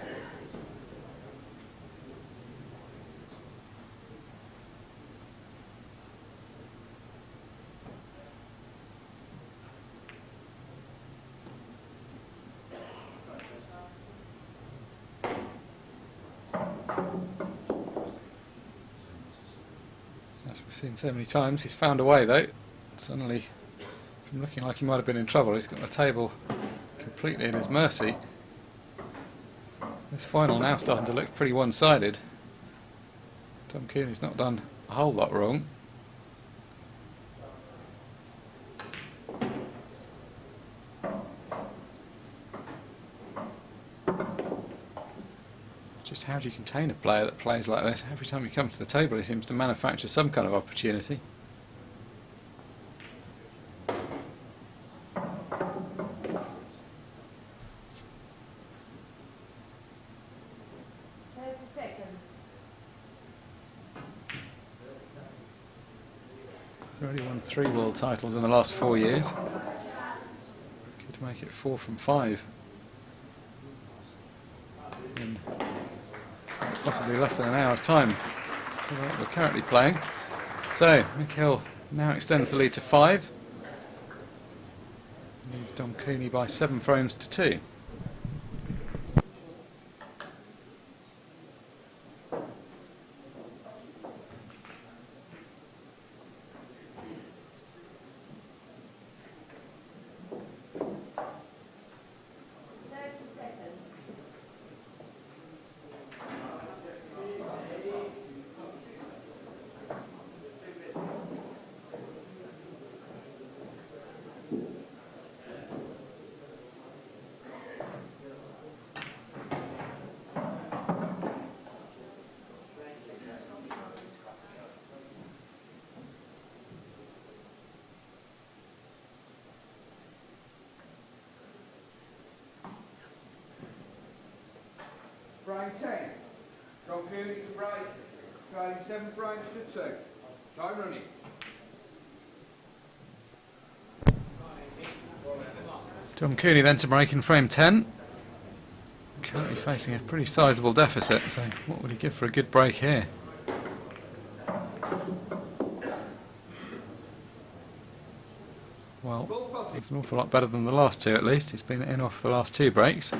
seen so many times. He's found a way though. Suddenly, from looking like he might have been in trouble, he's got the table completely in his mercy. This final now starting to look pretty one-sided. Tom Cooney's not done a whole lot wrong. Just how do you contain a player that plays like this? Every time he comes to the table he seems to manufacture some kind of opportunity. He's already won 3 world titles in the last 4 years. Could make it 4 from 5. In possibly less than an hour's time. We're currently playing. So, Mick now extends the lead to 5. Leads Tom Cooney by 7 frames to 2. Frame 10. Tom Cooney to break. Trailing 7 frames to 2. Time running. Tom Cooney then to break in frame 10. Currently facing a pretty sizable deficit, so what would he give for a good break here? Well, it's an awful lot better than the last 2 at least. He's been in off the last 2 breaks.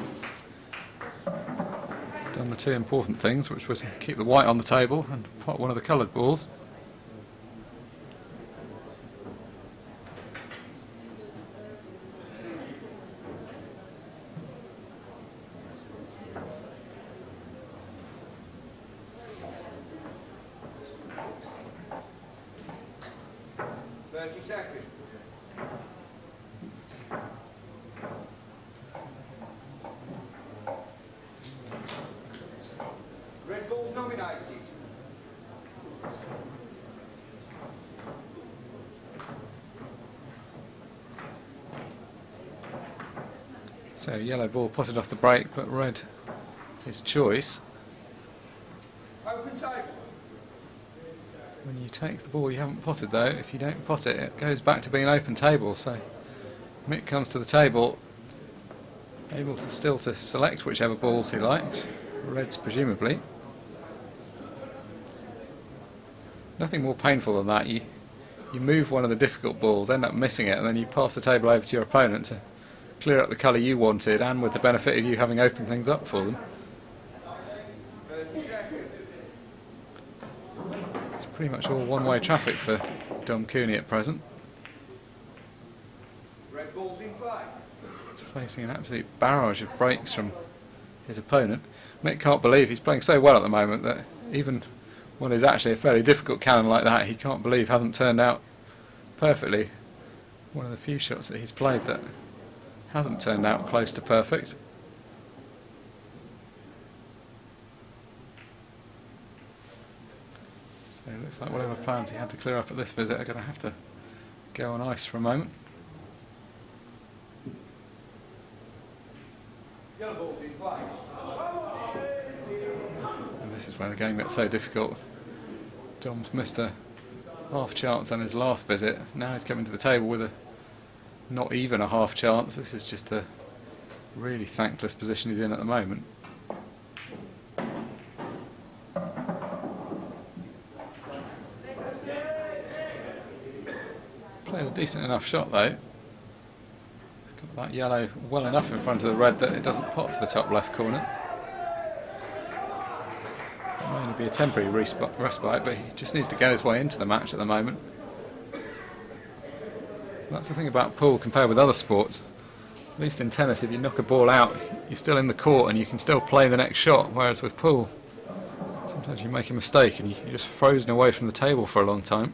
Done the 2 important things, which was keep the white on the table and pot one of the coloured balls. Red ball's nominated. So yellow ball potted off the break, but red his choice. Open table. When you take the ball you haven't potted though, if you don't pot it, it goes back to being open table. So Mick comes to the table, able to still to select whichever balls he likes, reds presumably. Nothing more painful than that. You move one of the difficult balls, end up missing it, and then you pass the table over to your opponent to clear up the colour you wanted, and with the benefit of you having opened things up for them. It's pretty much all one-way traffic for Tom Cooney at present. Red ball's in play. He's facing an absolute barrage of breaks from his opponent. Mick can't believe he's playing so well at the moment that even what is actually a fairly difficult cannon like that, he can't believe hasn't turned out perfectly. One of the few shots that he's played that hasn't turned out close to perfect. So it looks like whatever plans he had to clear up at this visit are going to have to go on ice for a moment. Yellow ball's in play. And this is where the game gets so difficult. Dom's missed a half chance on his last visit. Now he's coming to the table with a not even a half chance. This is just a really thankless position he's in at the moment. Played a decent enough shot though. He's got that yellow well enough in front of the red that it doesn't pot to the top left corner. may only be a temporary respite, but he just needs to get his way into the match at the moment. That's the thing about pool compared with other sports. At least in tennis, if you knock a ball out, you're still in the court and you can still play the next shot, whereas with pool, sometimes you make a mistake and you're just frozen away from the table for a long time.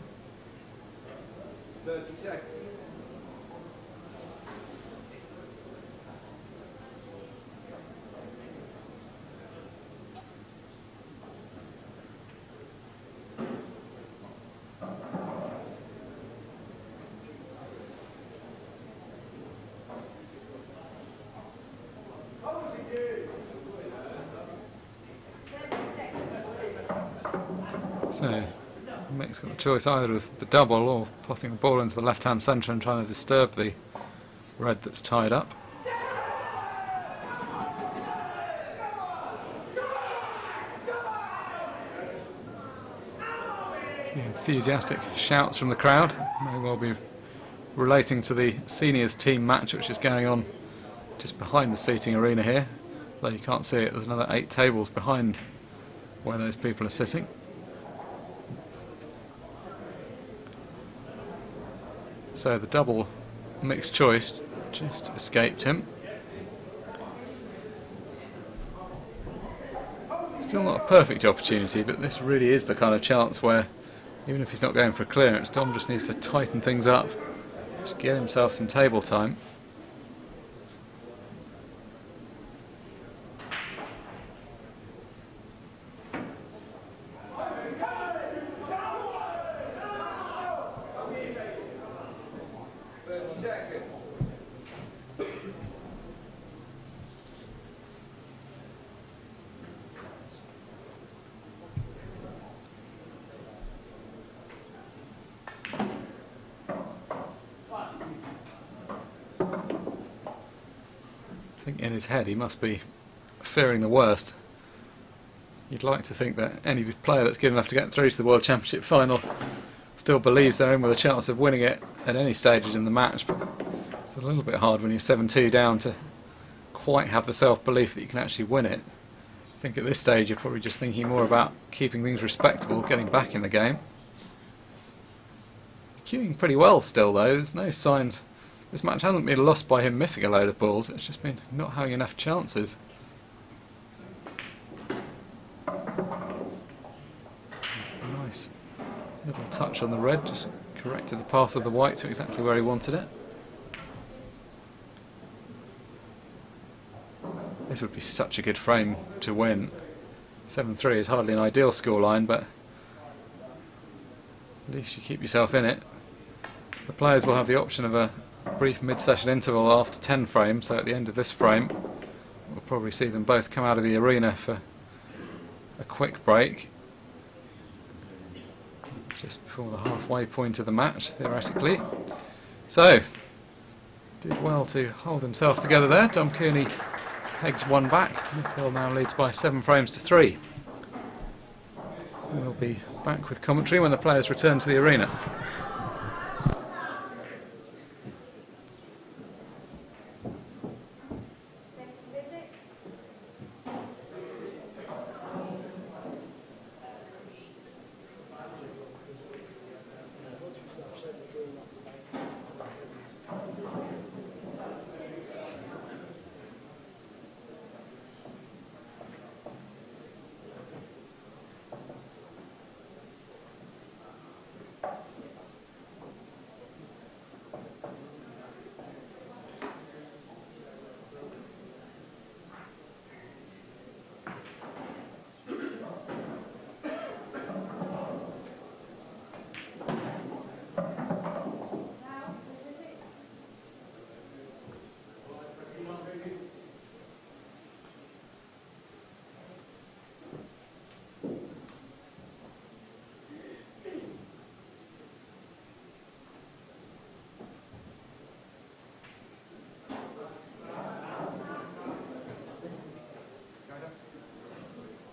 So, Mick's got the choice either of the double or potting the ball into the left-hand centre and trying to disturb the red that's tied up. A few enthusiastic shouts from the crowd, may well be relating to the seniors team match which is going on just behind the seating arena here. Though you can't see it, there's another 8 tables behind where those people are sitting. So the double mixed choice just escaped him. Still not a perfect opportunity, but this really is the kind of chance where, even if he's not going for a clearance, Dom just needs to tighten things up, just get himself some table time. I think in his head he must be fearing the worst. You'd like to think that any player that's good enough to get through to the World Championship final still believes they're in with a chance of winning it at any stages in the match, but it's a little bit hard when you're 7-2 down to quite have the self-belief that you can actually win it. I think at this stage you're probably just thinking more about keeping things respectable, getting back in the game. Queuing pretty well still though, there's no signs. This match hasn't been lost by him missing a load of balls, it's just been not having enough chances. Nice little touch on the red, just corrected the path of the white to exactly where he wanted it. This would be such a good frame to win. 7-3 is hardly an ideal scoreline, but at least you keep yourself in it. The players will have the option of a brief mid-session interval after 10 frames, so at the end of this frame we'll probably see them both come out of the arena for a quick break just before the halfway point of the match, theoretically. So, did well to hold himself together there. Dom Cooney pegs one back. Mick now leads by 7 frames to 3. We'll be back with commentary when the players return to the arena.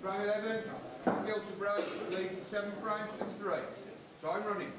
Frame 11, Gilter Bros leading 7 frames to 3. Time running.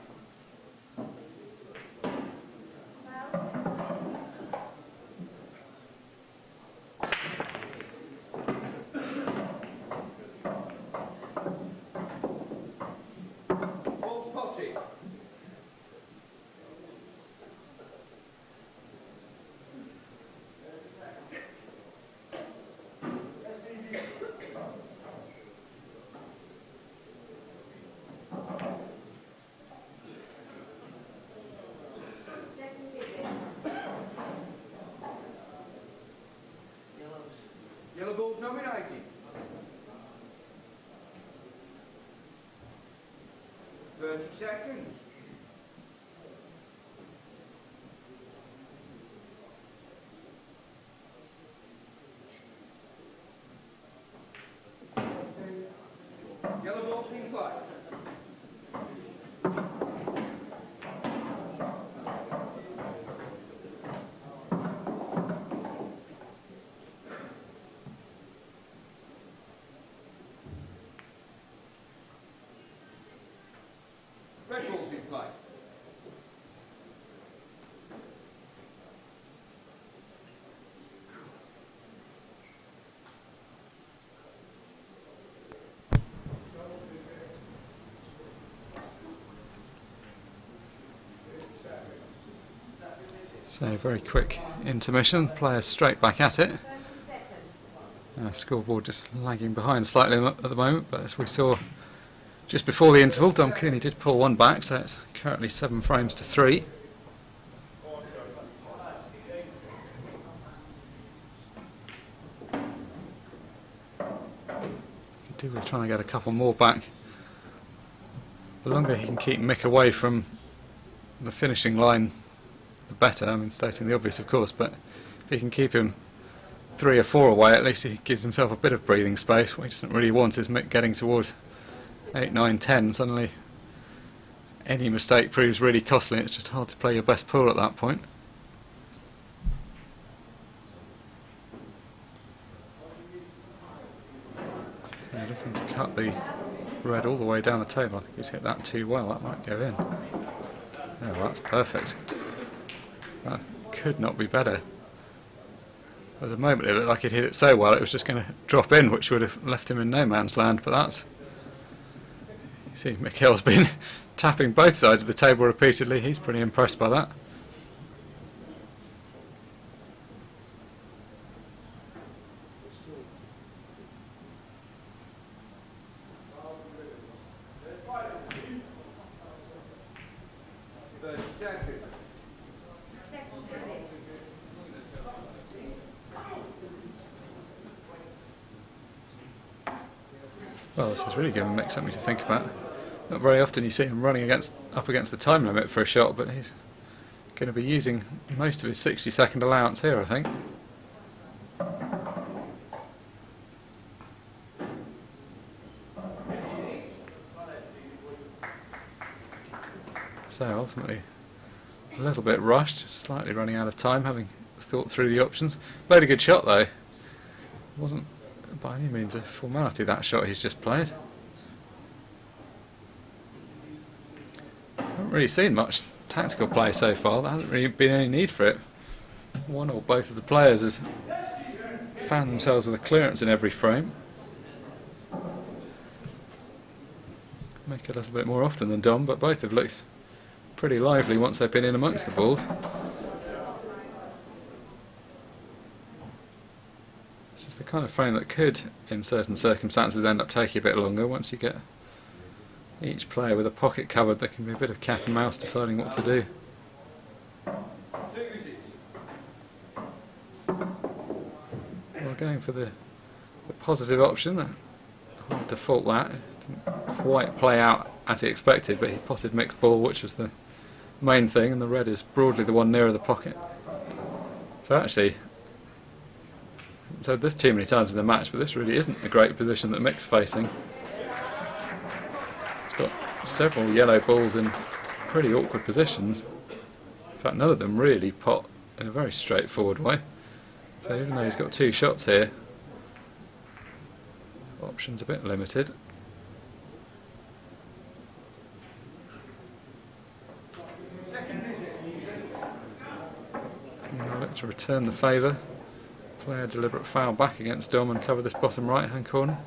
Yellow ball's nominated. 30 seconds. Yellow ball's in play. Red ball's in play. So very quick intermission, players straight back at it. Scoreboard just lagging behind slightly at the moment, but as we saw just before the interval, Dom Cooney did pull one back, so it's currently 7 frames to 3. Could do with trying to get a couple more back. The longer he can keep Mick away from the finishing line, the better. I mean, stating the obvious, of course, but if he can keep him 3 or 4 away, at least he gives himself a bit of breathing space. What he doesn't really want is Mick getting towards 8, 9, 10. Suddenly any mistake proves really costly. It's just hard to play your best pool at that point. Okay, looking to cut the red all the way down the table. I think he's hit that too well. That might go in. Oh, that's perfect. That could not be better. At the moment it looked like he'd hit it so well it was just going to drop in, which would have left him in no man's land, but that's... You see Mikel's been tapping both sides of the table repeatedly. He's pretty impressed by that. Well, this has really given Mick something to think about. Not very often you see him running up against the time limit for a shot, but he's going to be using most of his 60-second allowance here, I think. So ultimately a little bit rushed, slightly running out of time, having thought through the options. Played a good shot though. Wasn't by any means a formality, that shot he's just played. Haven't really seen much tactical play so far. There hasn't really been any need for it. One or both of the players has found themselves with a clearance in every frame. Make a little bit more often than Dom, but both have looked pretty lively once they've been in amongst the balls. This is the kind of frame that could, in certain circumstances, end up taking a bit longer. Once you get each player with a pocket covered, there can be a bit of cat and mouse deciding what to do. Well, going for the positive option, hard to fault that. It didn't quite play out as he expected, but he potted Mick's ball, which was the main thing, and the red is broadly the one nearer the pocket. So actually, I haven't said this too many times in the match, but this really isn't a great position that Mick's facing. He's got several yellow balls in pretty awkward positions. In fact, none of them really pot in a very straightforward way. So even though he's got 2 shots here, options a bit limited. I'll look to return the favour. Play a deliberate foul back against Dom and cover this bottom right hand corner.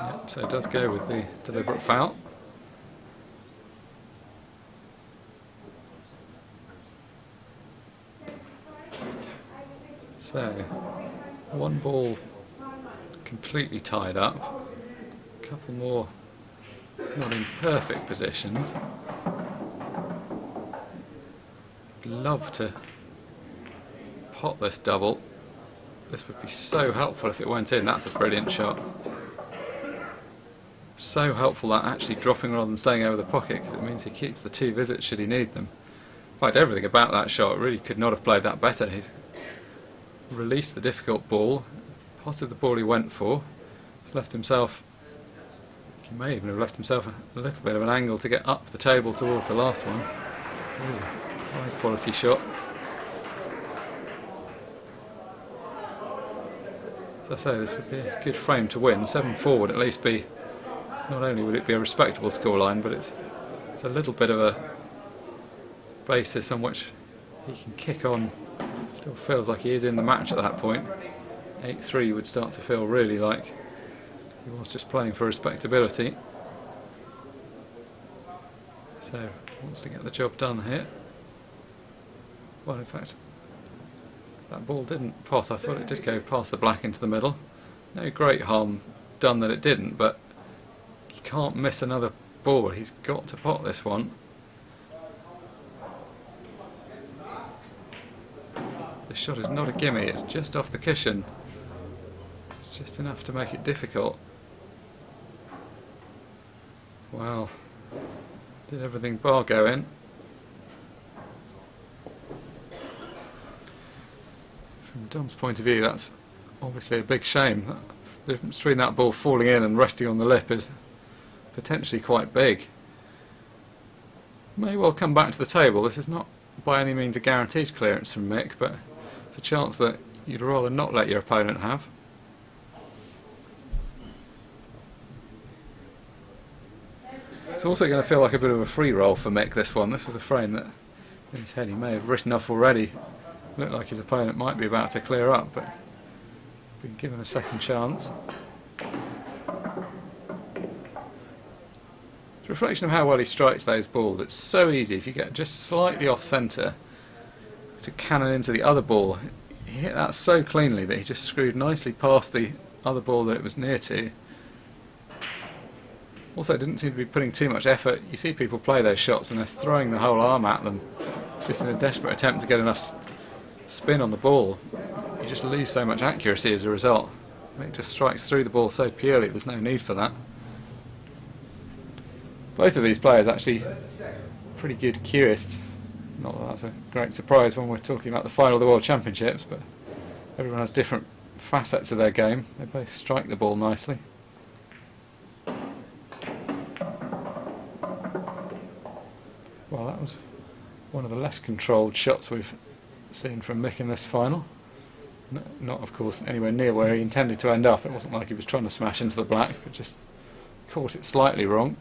Yep, so it does go with the deliberate foul. So, one ball completely tied up, a couple more not in perfect positions. Love to pot this double. This would be so helpful if it went in. That's a brilliant shot. So helpful that actually dropping rather than staying over the pocket, because it means he keeps the 2 visits should he need them. In fact, everything about that shot really could not have played that better. He's released the difficult ball, potted the ball he went for. He's left himself, he may even have left himself a little bit of an angle to get up the table towards the last one. Ooh, high quality shot. As I say, this would be a good frame to win. 7-4 would at least be, not only would it be a respectable scoreline, but it's a little bit of a basis on which he can kick on. Still feels like he is in the match at that point. 8-3 would start to feel really like he was just playing for respectability. So, wants to get the job done here. Well, in fact, that ball didn't pot. I thought it did go past the black into the middle. No great harm done that it didn't, but he can't miss another ball. He's got to pot this one. The shot is not a gimme, it's just off the cushion. It's just enough to make it difficult. Well, did everything bar go in. From Dom's point of view, that's obviously a big shame. The difference between that ball falling in and resting on the lip is potentially quite big. May well come back to the table. This is not by any means a guaranteed clearance from Mick, but it's a chance that you'd rather not let your opponent have. It's also going to feel like a bit of a free roll for Mick, this one. This was a frame that in his head he may have written off already. Looked like his opponent might be about to clear up, but been given a second chance. It's a reflection of how well he strikes those balls. It's so easy if you get just slightly off centre to cannon into the other ball. He hit that so cleanly that he just screwed nicely past the other ball that it was near to. Also, didn't seem to be putting too much effort. You see people play those shots and they're throwing the whole arm at them just in a desperate attempt to get enough spin on the ball. You just lose so much accuracy as a result. It just strikes through the ball so purely, there's no need for that. Both of these players actually pretty good cueists. Not that that's a great surprise when we're talking about the final of the World Championships, but everyone has different facets of their game. They both strike the ball nicely. Well, that was one of the less controlled shots we've seen from Mick in this final. Not, of course, anywhere near where he intended to end up. It wasn't like he was trying to smash into the black, but just caught it slightly wrong.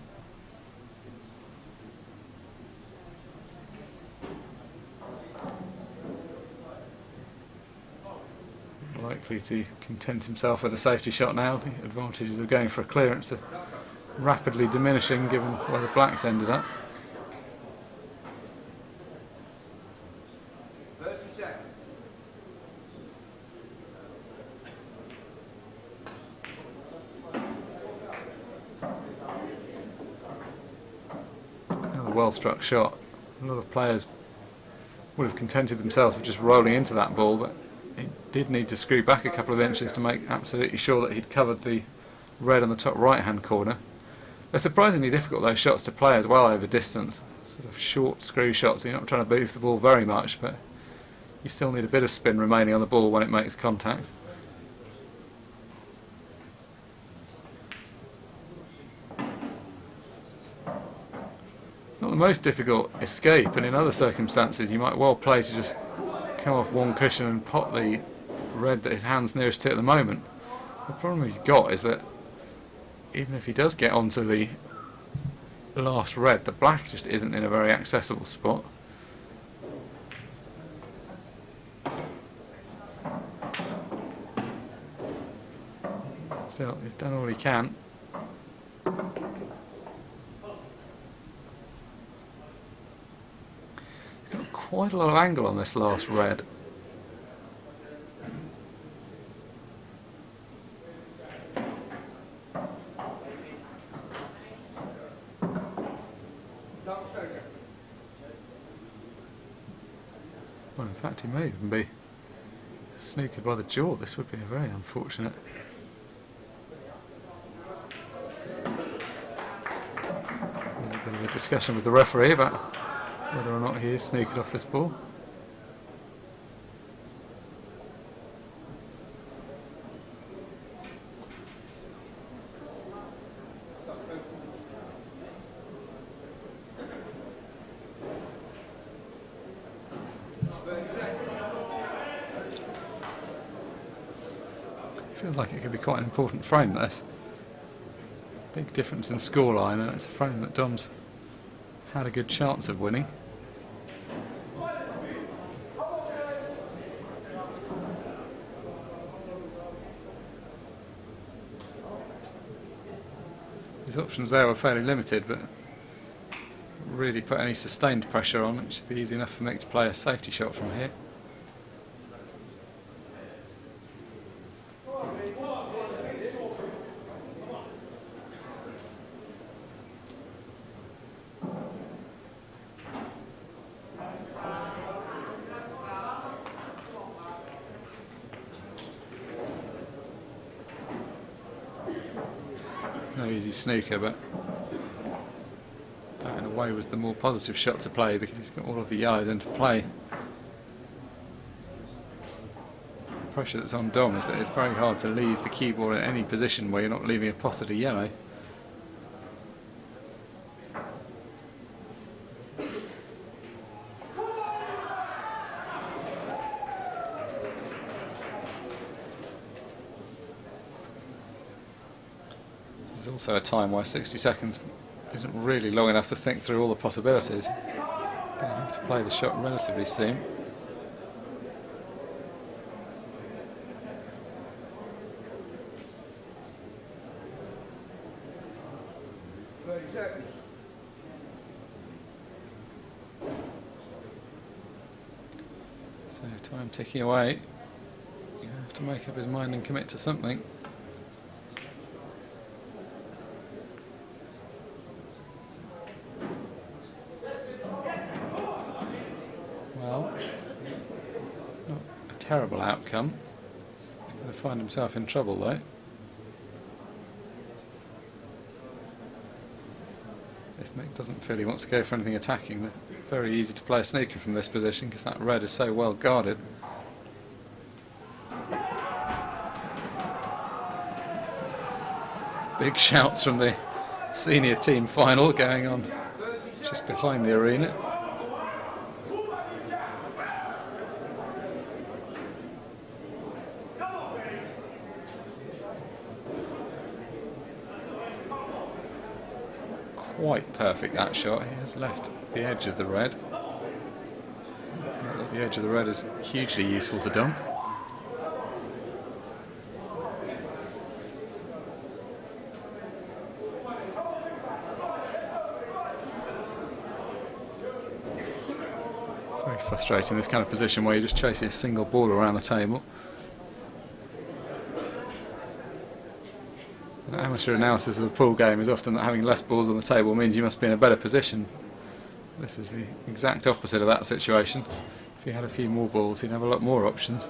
Likely to content himself with a safety shot now. The advantages of going for a clearance are rapidly diminishing given where the blacks ended up. 30 seconds. Another well-struck shot. A lot of players would have contented themselves with just rolling into that ball, but he did need to screw back a couple of inches to make absolutely sure that he'd covered the red on the top right-hand corner. They're surprisingly difficult, those shots, to play as well over distance. Sort of short screw shots, so you're not trying to move the ball very much, but you still need a bit of spin remaining on the ball when it makes contact. It's not the most difficult escape, and in other circumstances you might well play to just come off one cushion and pot the red that his hand's nearest to at the moment. The problem he's got is that even if he does get onto the last red, the black just isn't in a very accessible spot. Still, he's done all he can. He's got quite a lot of angle on this last red. Well, in fact, he may even be snookered by the jaw. This would be very unfortunate. There's a bit of a discussion with the referee about whether or not he is snookered off this ball. Feels like it could be quite an important frame, this. Big difference in scoreline, and it's a frame that Dom's had a good chance of winning. His options there were fairly limited, but really put any sustained pressure on. It should be easy enough for Mick to play a safety shot from here. No easy snooker, but that in a way was the more positive shot to play because he's got all of the yellow then to play. The pressure that's on Dom is that it's very hard to leave the cue ball in any position where you're not leaving a pot at a yellow. There's also a time where 60 seconds isn't really long enough to think through all the possibilities. Going to have to play the shot relatively soon. So time ticking away. You have to make up his mind and commit to something. Well, not a terrible outcome. He's going to find himself in trouble though. If Mick doesn't feel he wants to go for anything attacking, they're very easy to play a snooker from this position because that red is so well guarded. Big shouts from the senior team final going on just behind the arena. Quite perfect, that shot. He has left the edge of the red. Not that the edge of the red is hugely useful to dump. Very frustrating, this kind of position where you're just chasing a single ball around the table. The amateur analysis of a pool game is often that having less balls on the table means you must be in a better position. This is the exact opposite of that situation. If he had a few more balls, he'd have a lot more options.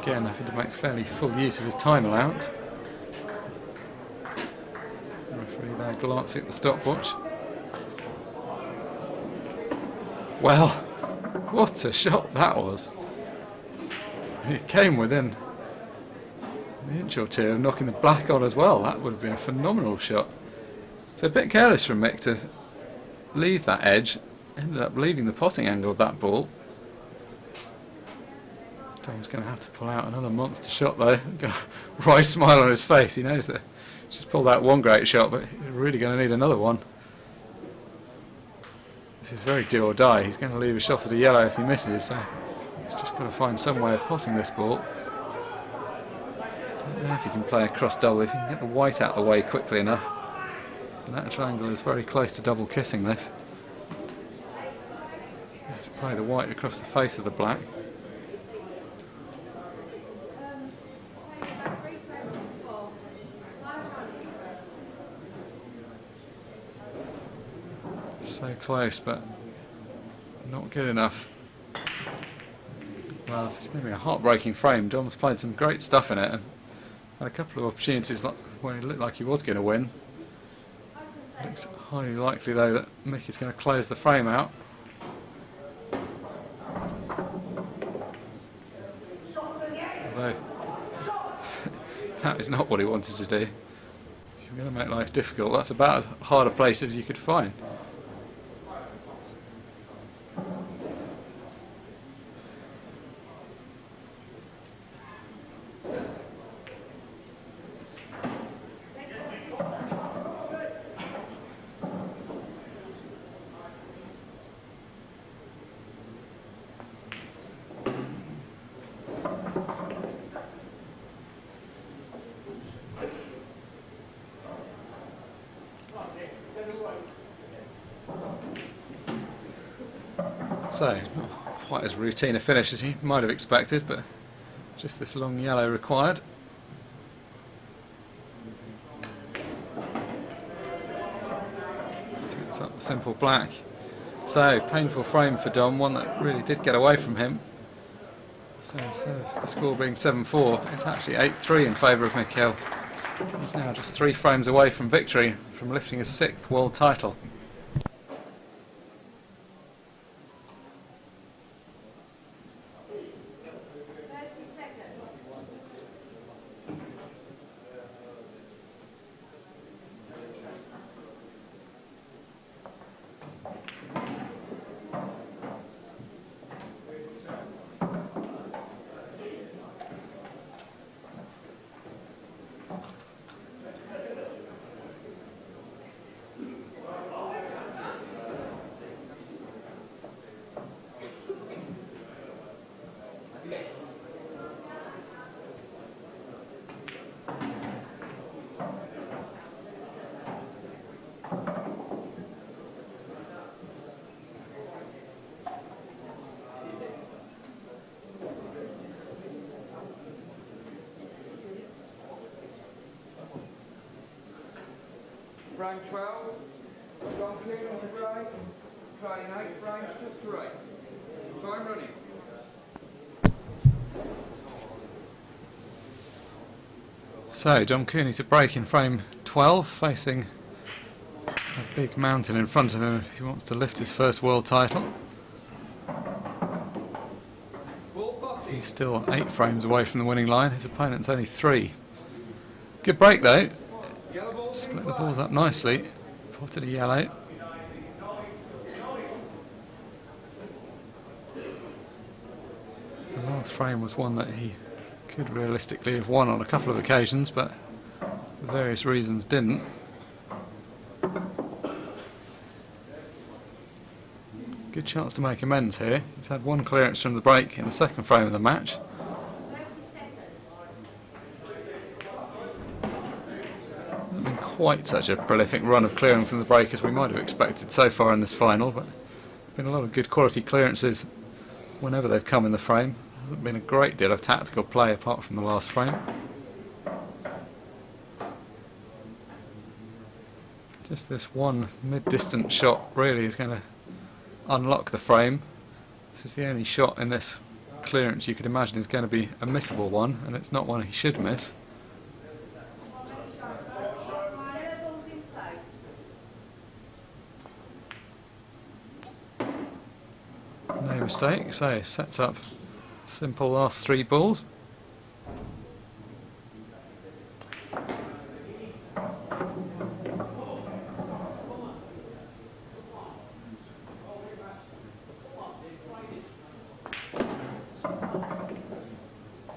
Again, having to make fairly full use of his time allowance. The referee there glancing at the stopwatch. Well, what a shot that was. He came within an inch or two of knocking the black on as well. That would have been a phenomenal shot. So a bit careless from Mick to leave that edge. Ended up leaving the potting angle of that ball. Dom's going to have to pull out another monster shot though. Got a wry smile on his face. He knows that he's just pulled out one great shot, but he's really going to need another one. This is very do or die. He's going to leave a shot at a yellow if he misses. So he's just got to find some way of potting this ball. don't know if you can play a cross double. If you can get the white out of the way quickly enough. The natural angle is very close to double kissing this. You have to play the white across the face of the black. So close, but not good enough. Well, it's going to be a heartbreaking frame. Dom's played some great stuff in it and had a couple of opportunities when it looked like he was going to win. Looks highly likely though that Mick is going to close the frame out. Although that is not what he wanted to do. If you're going to make life difficult, that's about as hard a place as you could find. So, not quite as routine a finish as he might have expected, but just this long yellow required. Sets up the simple black. So, painful frame for Dom, one that really did get away from him. So instead of the score being 7-4, it's actually 8-3 in favour of Mick. He's now just 3 frames away from victory, from lifting his 6th world title. Frame 12, John Cooney on the grey, trading 8 frames to 3. Time running. So, John Cooney's at break in frame 12, facing a big mountain in front of him if he wants to lift his first world title. He's still 8 frames away from the winning line, his opponent's only 3. Good break though. Split the balls up nicely, potted a yellow. The last frame was one that he could realistically have won on a couple of occasions, but for various reasons didn't. Good chance to make amends here. He's had 1 clearance from the break in the 2nd frame of the match. Quite such a prolific run of clearing from the break as we might have expected so far in this final, but been a lot of good quality clearances whenever they've come in the frame. Hasn't been a great deal of tactical play apart from the last frame. Just this one mid-distance shot really is going to unlock the frame. This is the only shot in this clearance you could imagine is going to be a missable one, and it's not one he should miss. No mistake, so sets up simple last 3 balls.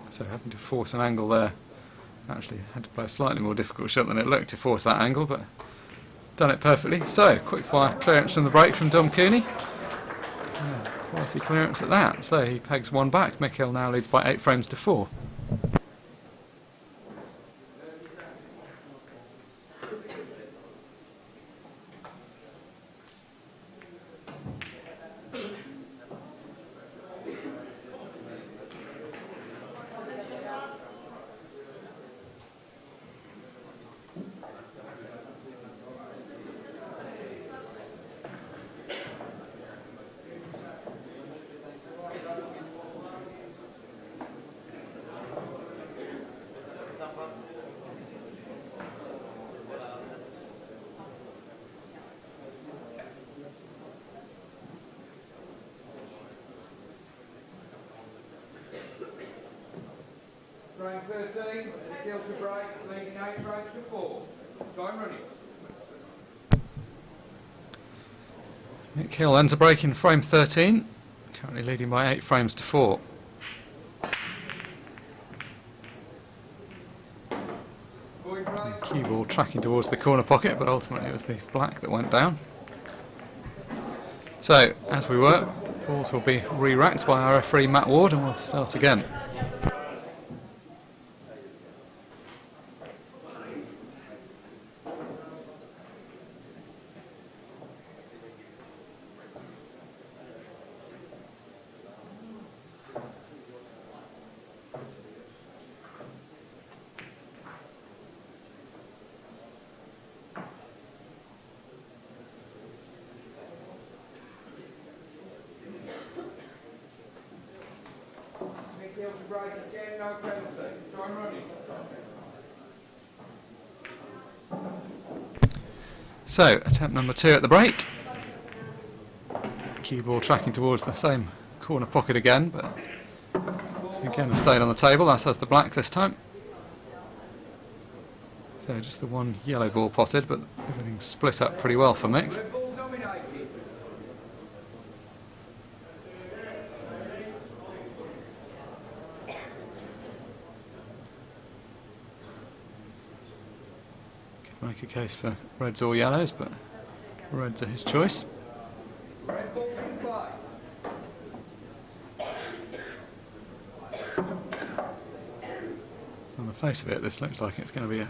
So having to force an angle there, actually had to play a slightly more difficult shot than it looked to force that angle, but done it perfectly. So quick fire clearance from the break from Dom Cooney. Quality clearance at that, so he pegs 1 back. Mick now leads by 8 frames to 4. Frame 13, Hill to break, leading 8 frames to 4. Time running. Mick Hill ends a break in frame 13, currently leading by 8 frames to 4. Cue ball tracking towards the corner pocket, but ultimately it was the black that went down. So, as we were, balls will be re-racked by our referee Matt Ward, and we'll start again. Mick Hill to break again, no penalty. Time running. So, attempt number 2 at the break. Cue ball tracking towards the same corner pocket again, but again has stayed on the table, as has the black this time. So just the one yellow ball potted, but everything's split up pretty well for Mick. Red ball dominated. Could make a case for reds or yellows, but reds are his choice. Red ball in play. On the face of it, this looks like it's going to be a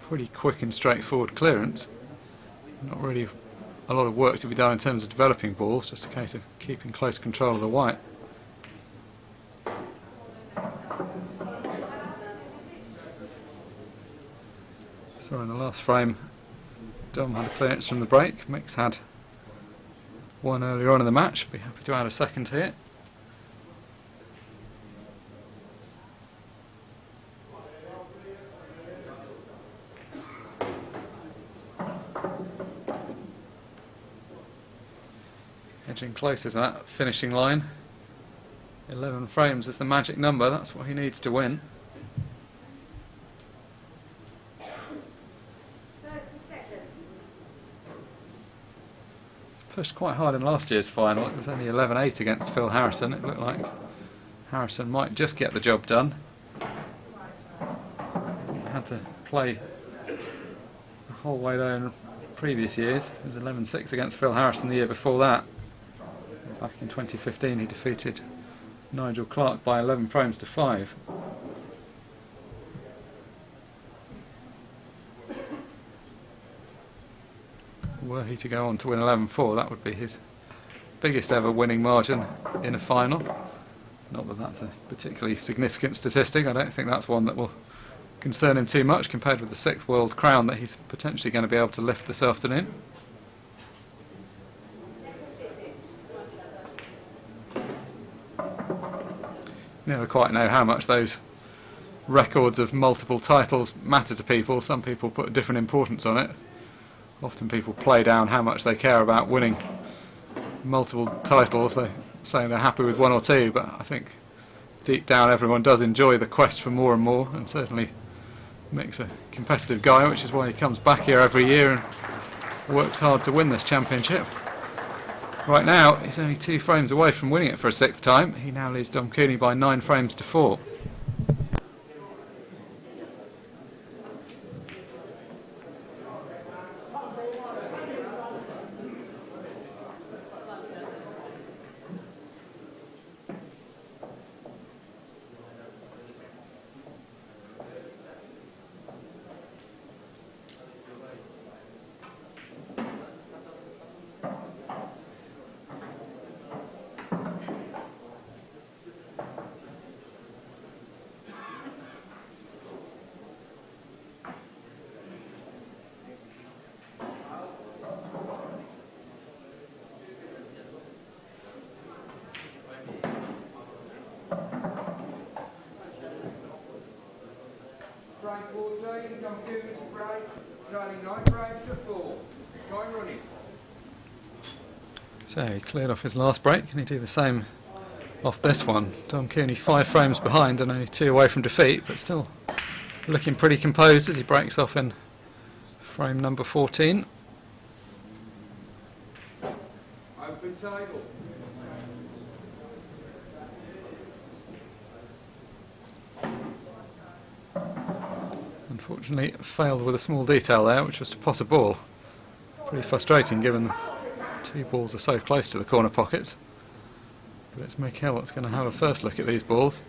pretty quick and straightforward clearance. Not really a lot of work to be done in terms of developing balls, just a case of keeping close control of the white. So in the last frame, Dom had a clearance from the break. Mick's had one earlier on in the match. Be happy to add a second here. Edging closer to that finishing line. 11 frames is the magic number. That's what he needs to win. Pushed quite hard in last year's final. It was only 11-8 against Phil Harrison. It looked like Harrison might just get the job done. Had to play the whole way though in previous years. It was 11-6 against Phil Harrison the year before that. Back in 2015 he defeated Nigel Clark by 11 frames to 5. Were he to go on to win 11-4, that would be his biggest ever winning margin in a final. Not that that's a particularly significant statistic. I don't think that's one that will concern him too much compared with the 6th world crown that he's potentially going to be able to lift this afternoon. You never quite know how much those records of multiple titles matter to people. Some people put a different importance on it. Often people play down how much they care about winning multiple titles. They say they're happy with 1 or 2, but I think deep down everyone does enjoy the quest for more and more, and certainly Mick's a competitive guy, which is why he comes back here every year and works hard to win this championship. Right now he's only 2 frames away from winning it for a 6th time. He now leads Dom Cooney by 9 frames to 4. Frame 14, Dom Cooney's break, trailing 9 frames to 4. Time running. So he cleared off his last break. Can he do the same off this one. Don Cooney 5 frames behind and only 2 away from defeat, but still looking pretty composed as he breaks off in frame number 14. Open table. Unfortunately failed with a small detail there, which was to pot a ball. Pretty frustrating given the 2 balls are so close to the corner pockets. But it's Mick Hill that's going to have a first look at these balls.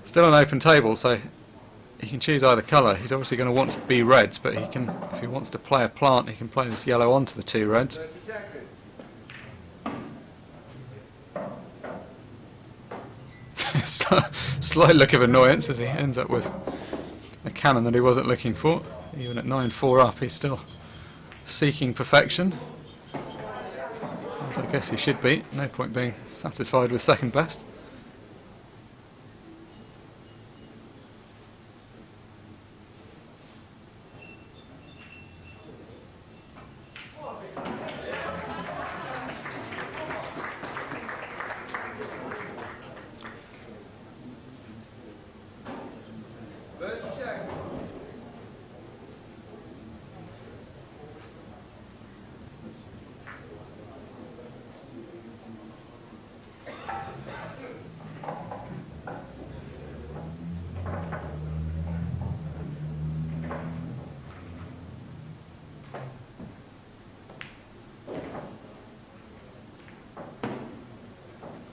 Still an open table, so he can choose either colour. He's obviously going to want to be reds, but he can, if he wants to play a plant, he can play this yellow onto the 2 reds. 30 seconds. Slight look of annoyance as he ends up with a cannon that he wasn't looking for. Even at 9-4 up, he's still seeking perfection. As I guess he should be. No point being satisfied with second best.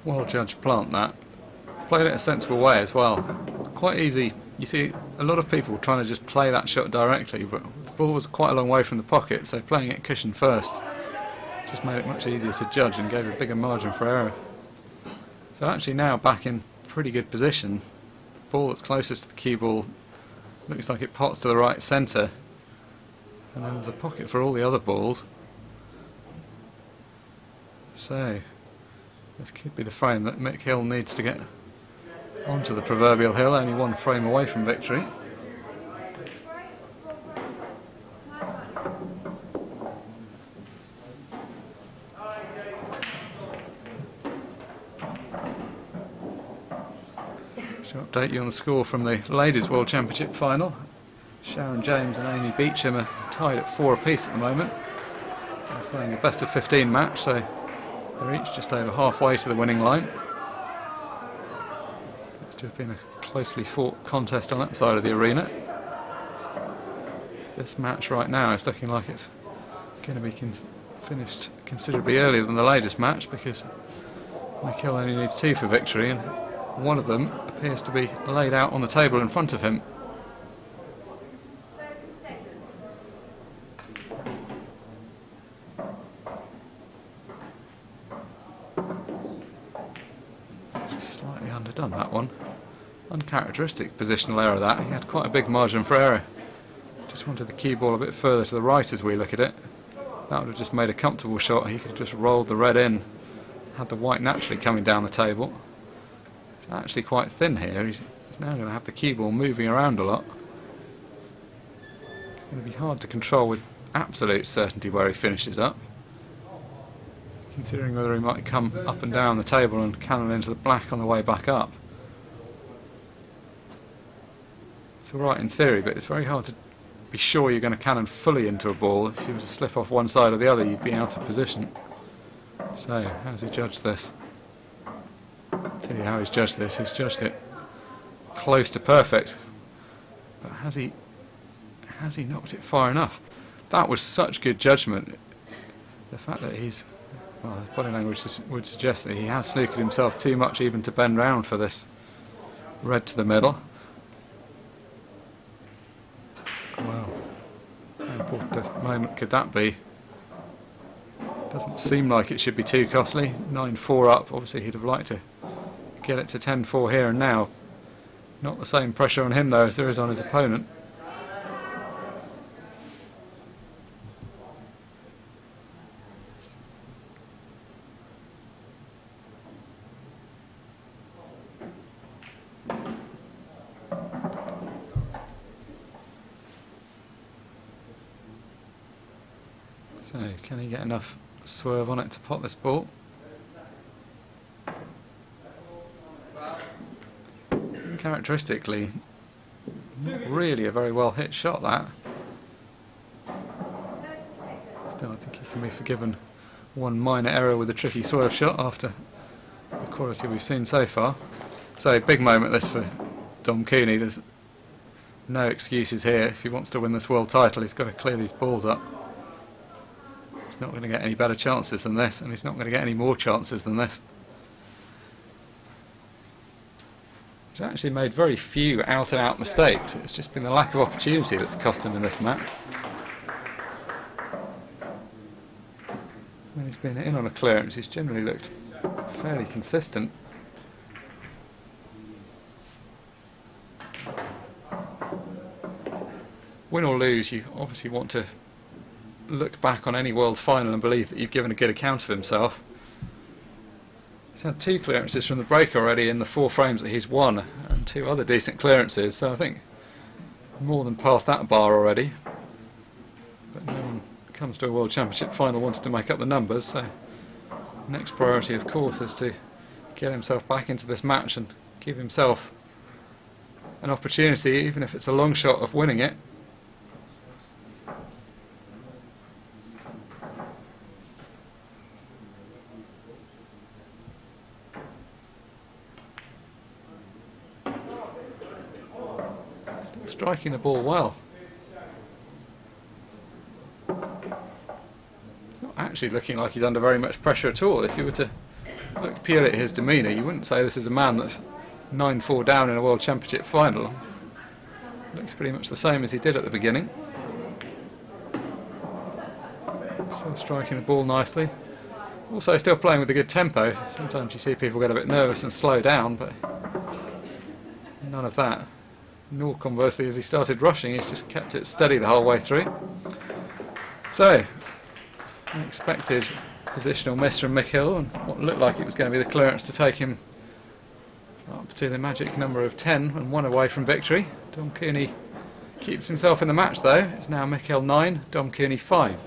Well judged plant that. Played it a sensible way as well. Quite easy. You see a lot of people trying to just play that shot directly, but the ball was quite a long way from the pocket, so playing it cushion first just made it much easier to judge and gave a bigger margin for error. So actually now back in pretty good position. The ball that's closest to the cue ball looks like it pots to the right centre, and then there's a pocket for all the other balls. So this could be the frame that Mick Hill needs to get onto the proverbial hill, only 1 frame away from victory. Shall update you on the score from the Ladies World Championship final. Sharon James and Amy Beecham are tied at 4 apiece at the moment. They're playing a best of 15 match, so they're each just over halfway to the winning line. Looks to have been a closely fought contest on that side of the arena. This match right now is looking like it's going to be finished considerably earlier than the latest match, because Mick Hill only needs 2 for victory, and one of them appears to be laid out on the table in front of him. Slightly underdone that one. Uncharacteristic positional error that. He had quite a big margin for error. Just wanted the cue ball a bit further to the right as we look at it. That would have just made a comfortable shot. He could have just rolled the red in, had the white naturally coming down the table. It's actually quite thin here. He's now going to have the cue ball moving around a lot. It's going to be hard to control with absolute certainty where he finishes up, considering whether he might come up and down the table and cannon into the black on the way back up. It's alright in theory, but it's very hard to be sure you're going to cannon fully into a ball. If you were to slip off one side or the other, you'd be out of position. So, how does he judge this? I'll tell you how he's judged this. He's judged it close to perfect. But has he knocked it far enough? That was such good judgment. The fact that his body language would suggest that he has snookered himself too much even to bend round for this red to the middle. Well, how important a moment could that be? Doesn't seem like it should be too costly. 9-4 up, obviously he'd have liked to get it to 10-4 here and now. Not the same pressure on him though as there is on his opponent. So, can he get enough swerve on it to pot this ball? Characteristically, not really a very well hit shot, that. Still, I think he can be forgiven one minor error with a tricky swerve shot after the quality we've seen so far. So, big moment this for Dom Cooney. There's no excuses here. If he wants to win this world title, he's got to clear these balls up. He's not going to get any better chances than this, and he's not going to get any more chances than this. He's actually made very few out-and-out mistakes. It's just been the lack of opportunity that's cost him in this match. When he's been in on a clearance, he's generally looked fairly consistent. Win or lose, you obviously want to look back on any world final and believe that you've given a good account of himself. He's had 2 clearances from the break already in the 4 frames that he's won, and 2 other decent clearances, so I think more than past that bar already. But no one comes to a World Championship final wanted to make up the numbers, so next priority of course is to get himself back into this match and give himself an opportunity, even if it's a long shot, of winning it. Still striking the ball well. It's not actually looking like he's under very much pressure at all. If you were to look purely at his demeanour, you wouldn't say this is a man that's 9-4 down in a World Championship final. Looks pretty much the same as he did at the beginning. Still striking the ball nicely. Also still playing with a good tempo. Sometimes you see people get a bit nervous and slow down, but none of that. Nor conversely, as he started rushing, he's just kept it steady the whole way through. So, an expected positional miss from Mick Hill, and what looked like it was going to be the clearance to take him up to the magic number of 10 and 1 away from victory. Dom Cooney keeps himself in the match though. It's now Mick Hill 9, Dom Cooney 5.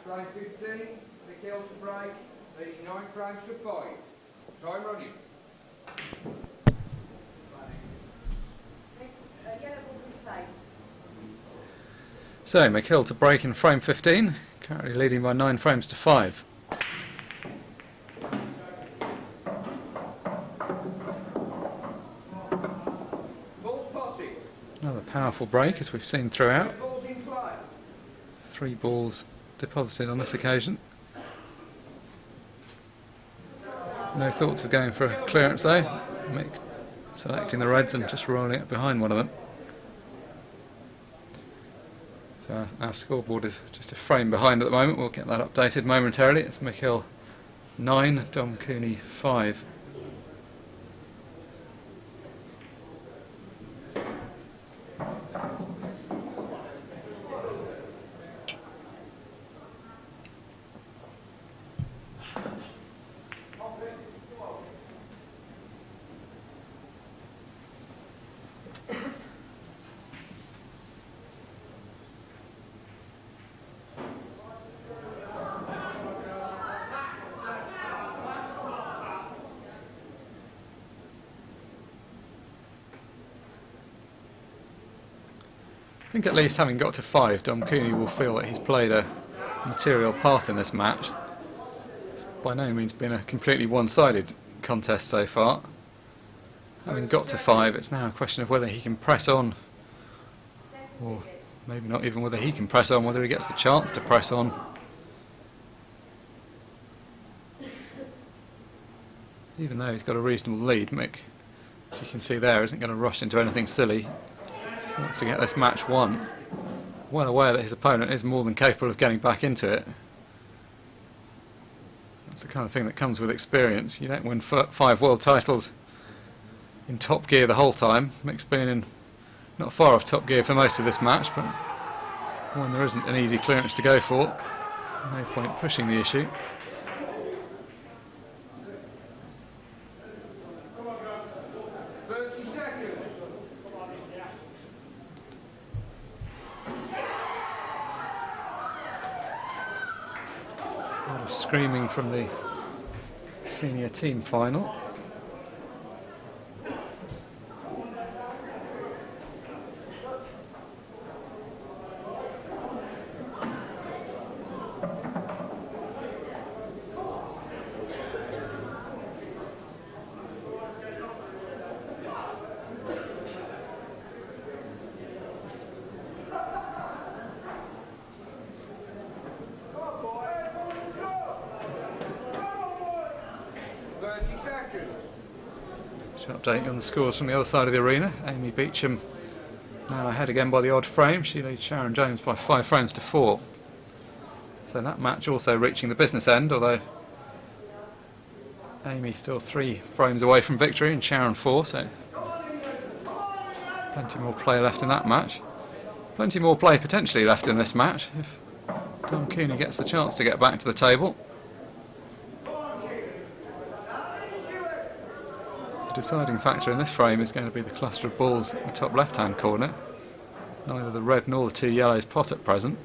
Frame 15, the kills to break, leading 9 frames to 5. Time running. So, Mick Hill to break in frame 15, currently leading by 9 frames to 5. Ball's potty. Another powerful break, as we've seen throughout. Ball's in play. 3 balls deposited on this occasion. No thoughts of going for a clearance though. Mick selecting the reds and just rolling it behind one of them. So our scoreboard is just a frame behind at the moment. We'll get that updated momentarily. It's Mick Hill 9, Dom Cooney 5. I think at least having got to 5, Dom Cooney will feel that he's played a material part in this match. It's by no means been a completely one-sided contest so far. Having got to 5, it's now a question of whether he can press on, or maybe not even whether he can press on, whether he gets the chance to press on. Even though he's got a reasonable lead, Mick, as you can see there, isn't going to rush into anything silly. He wants to get this match won. well aware that his opponent is more than capable of getting back into it. That's the kind of thing that comes with experience. You don't win 5 world titles in top gear the whole time. Mick's been in not far off top gear for most of this match, but when there isn't an easy clearance to go for, no point pushing the issue. A lot of screaming from the senior team final. Update on the scores from the other side of the arena. Amy Beecham now ahead again by the odd frame. She leads Sharon Jones by 5 frames to 4. So that match also reaching the business end, although Amy still 3 frames away from victory and Sharon 4, so plenty more play left in that match. Plenty more play potentially left in this match if Don Cooney gets the chance to get back to the table. The deciding factor in this frame is going to be the cluster of balls in the top left-hand corner. Neither the red nor the 2 yellows pot at present.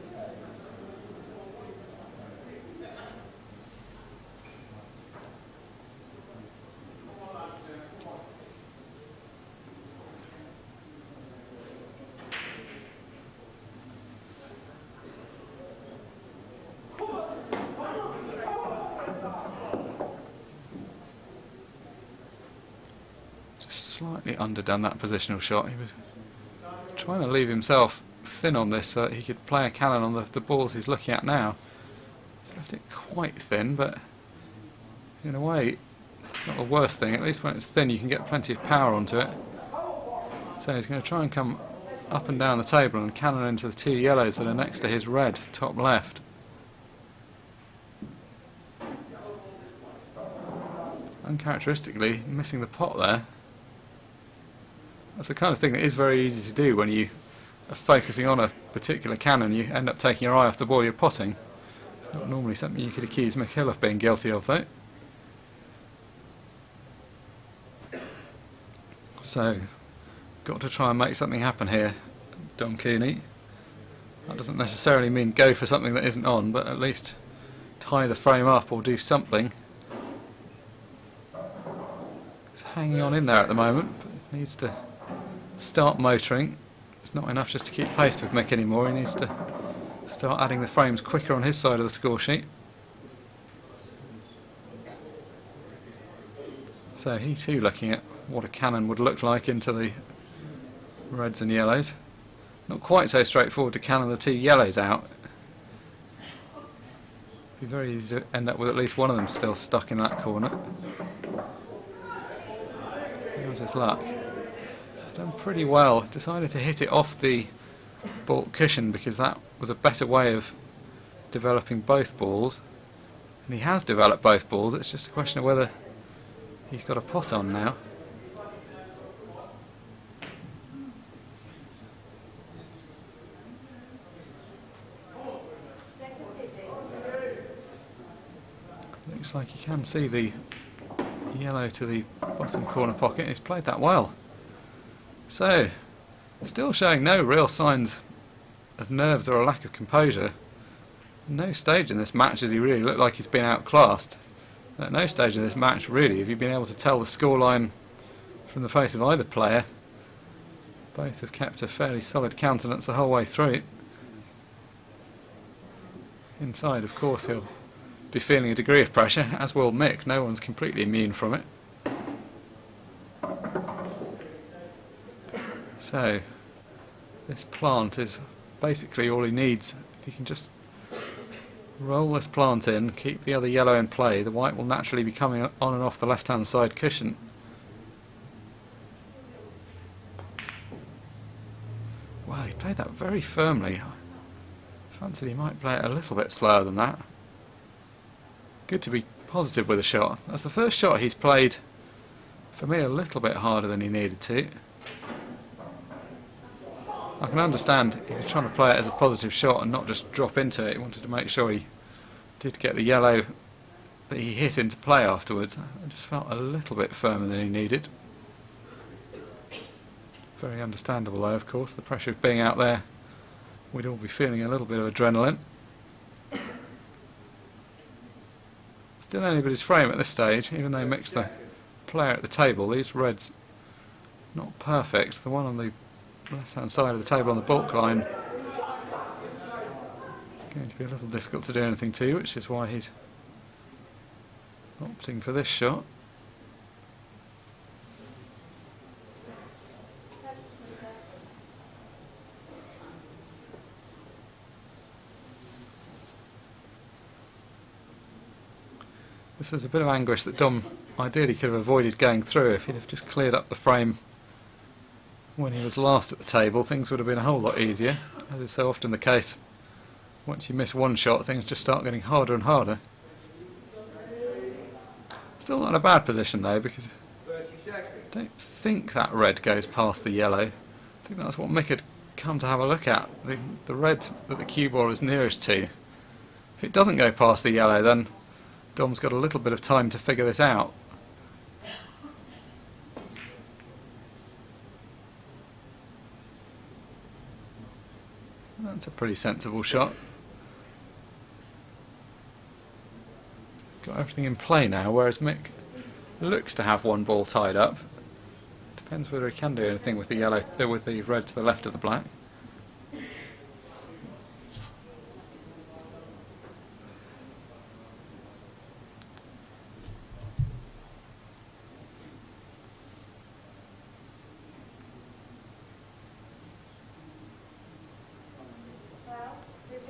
Slightly underdone that positional shot. He was trying to leave himself thin on this so that he could play a cannon on the balls he's looking at now. He's left it quite thin, but in a way it's not the worst thing. At least when it's thin you can get plenty of power onto it. So he's going to try and come up and down the table and cannon into the 2 yellows that are next to his red, top left. Uncharacteristically missing the pot there. That's the kind of thing that is very easy to do when you are focusing on a particular cannon. You end up taking your eye off the ball you're potting. It's not normally something you could accuse Mick Hill of being guilty of, though. So, got to try and make something happen here, Don Cooney. That doesn't necessarily mean go for something that isn't on, but at least tie the frame up or do something. He's hanging on in there at the moment, but needs to start motoring. It's not enough just to keep pace with Mick anymore. He needs to start adding the frames quicker on his side of the score sheet. So he too looking at what a cannon would look like into the reds and yellows. Not quite so straightforward to cannon the 2 yellows out. It'd be very easy to end up with at least one of them still stuck in that corner. How's his luck? Done pretty well. Decided to hit it off the baulk cushion because that was a better way of developing both balls, and he has developed both balls. It's just a question of whether he's got a pot on now. Looks like he can see the yellow to the bottom corner pocket, and he's played that well. So, still showing no real signs of nerves or a lack of composure. No stage in this match does he really look like he's been outclassed. At no stage in this match really have you been able to tell the scoreline from the face of either player. Both have kept a fairly solid countenance the whole way through. Inside, of course, he'll be feeling a degree of pressure, as will Mick. No one's completely immune from it. So, this plant is basically all he needs. If he can just roll this plant in, keep the other yellow in play, the white will naturally be coming on and off the left-hand side cushion. Wow, he played that very firmly. Fancied he might play it a little bit slower than that. Good to be positive with a shot. That's the first shot he's played, for me, a little bit harder than he needed to. I can understand he was trying to play it as a positive shot and not just drop into it. He wanted to make sure he did get the yellow that he hit into play afterwards. I just felt a little bit firmer than he needed. Very understandable though, of course, the pressure of being out there. We'd all be feeling a little bit of adrenaline. Still anybody's frame at this stage, even though Mick's the player at the table. These reds not perfect. The one on the left hand side of the table on the bulk line going to be a little difficult to do anything to, which is why he's opting for this shot. This was a bit of anguish that Dom ideally could have avoided going through. If he'd have just cleared up the frame when he was last at the table, things would have been a whole lot easier. As is so often the case, once you miss one shot, things just start getting harder and harder. Still not in a bad position though, because I don't think that red goes past the yellow. I think that's what Mick had come to have a look at, the red that the cue ball is nearest to. If it doesn't go past the yellow, then Dom's got a little bit of time to figure this out. That's a pretty sensible shot. He's got everything in play now, whereas Mick looks to have one ball tied up. Depends whether he can do anything with the yellow, with the red to the left of the black.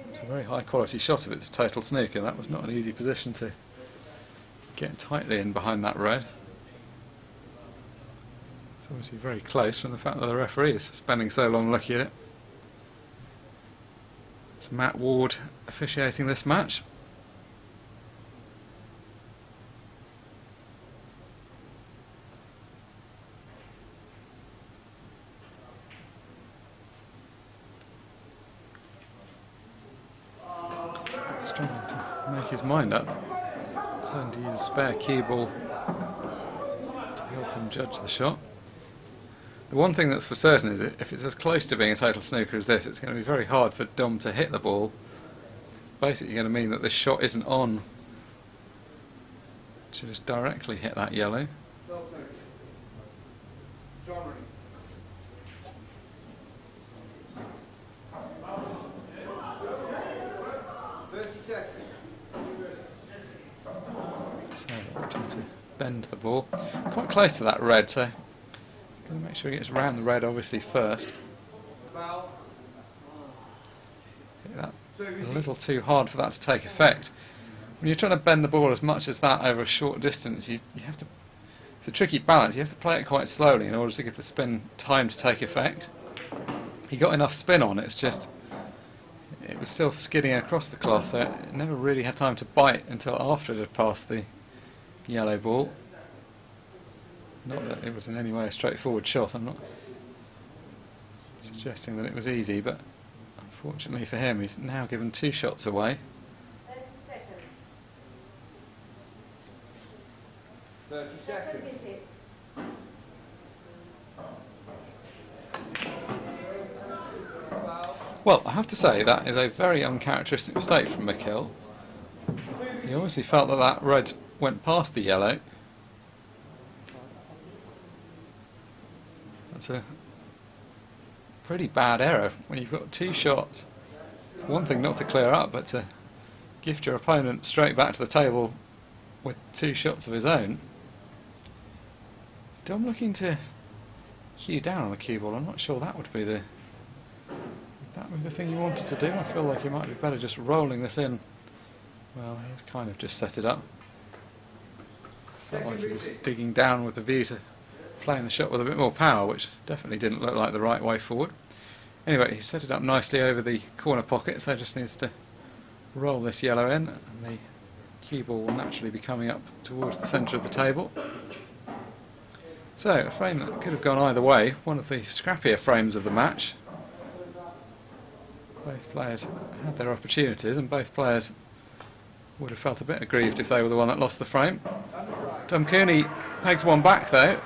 It's a very high quality shot if it's a total snooker. That was not an easy position to get tightly in behind that red. It's obviously very close from the fact that the referee is spending so long looking at it. It's Matt Ward officiating this match. Struggling to make his mind up. Starting to use a spare cue ball to help him judge the shot. The one thing that's for certain is that if it's as close to being a total snooker as this, it's going to be very hard for Dom to hit the ball. It's basically going to mean that this shot isn't on to just directly hit that yellow. So opting to bend the ball. Quite close to that red, so going to make sure he gets around the red obviously first. Hit that a little too hard for that to take effect. When you're trying to bend the ball as much as that over a short distance, you have to. It's a tricky balance. You have to play it quite slowly in order to give the spin time to take effect. He got enough spin on, it's just it was still skidding across the cloth, so it never really had time to bite until after it had passed the yellow ball. Not that it was in any way a straightforward shot. I'm not suggesting that it was easy, but unfortunately for him, he's now given 2 shots away. 30 seconds. 30 seconds. Well, I have to say that is a very uncharacteristic mistake from Mick Hill. He obviously felt that that red went past the yellow. That's a pretty bad error when you've got 2 shots. It's one thing not to clear up, but to gift your opponent straight back to the table with 2 shots of his own. I'm looking to cue down on the cue ball. I'm not sure that would be the thing you wanted to do. I feel like you might be better just rolling this in. Well, he's kind of just set it up. Felt like he was digging down with the view to playing the shot with a bit more power, which definitely didn't look like the right way forward. Anyway, he set it up nicely over the corner pocket, so just needs to roll this yellow in, and the cue ball will naturally be coming up towards the centre of the table. So, a frame that could have gone either way, one of the scrappier frames of the match. Both players had their opportunities, and both players would have felt a bit aggrieved if they were the one that lost the frame. Cooney pegs one back though.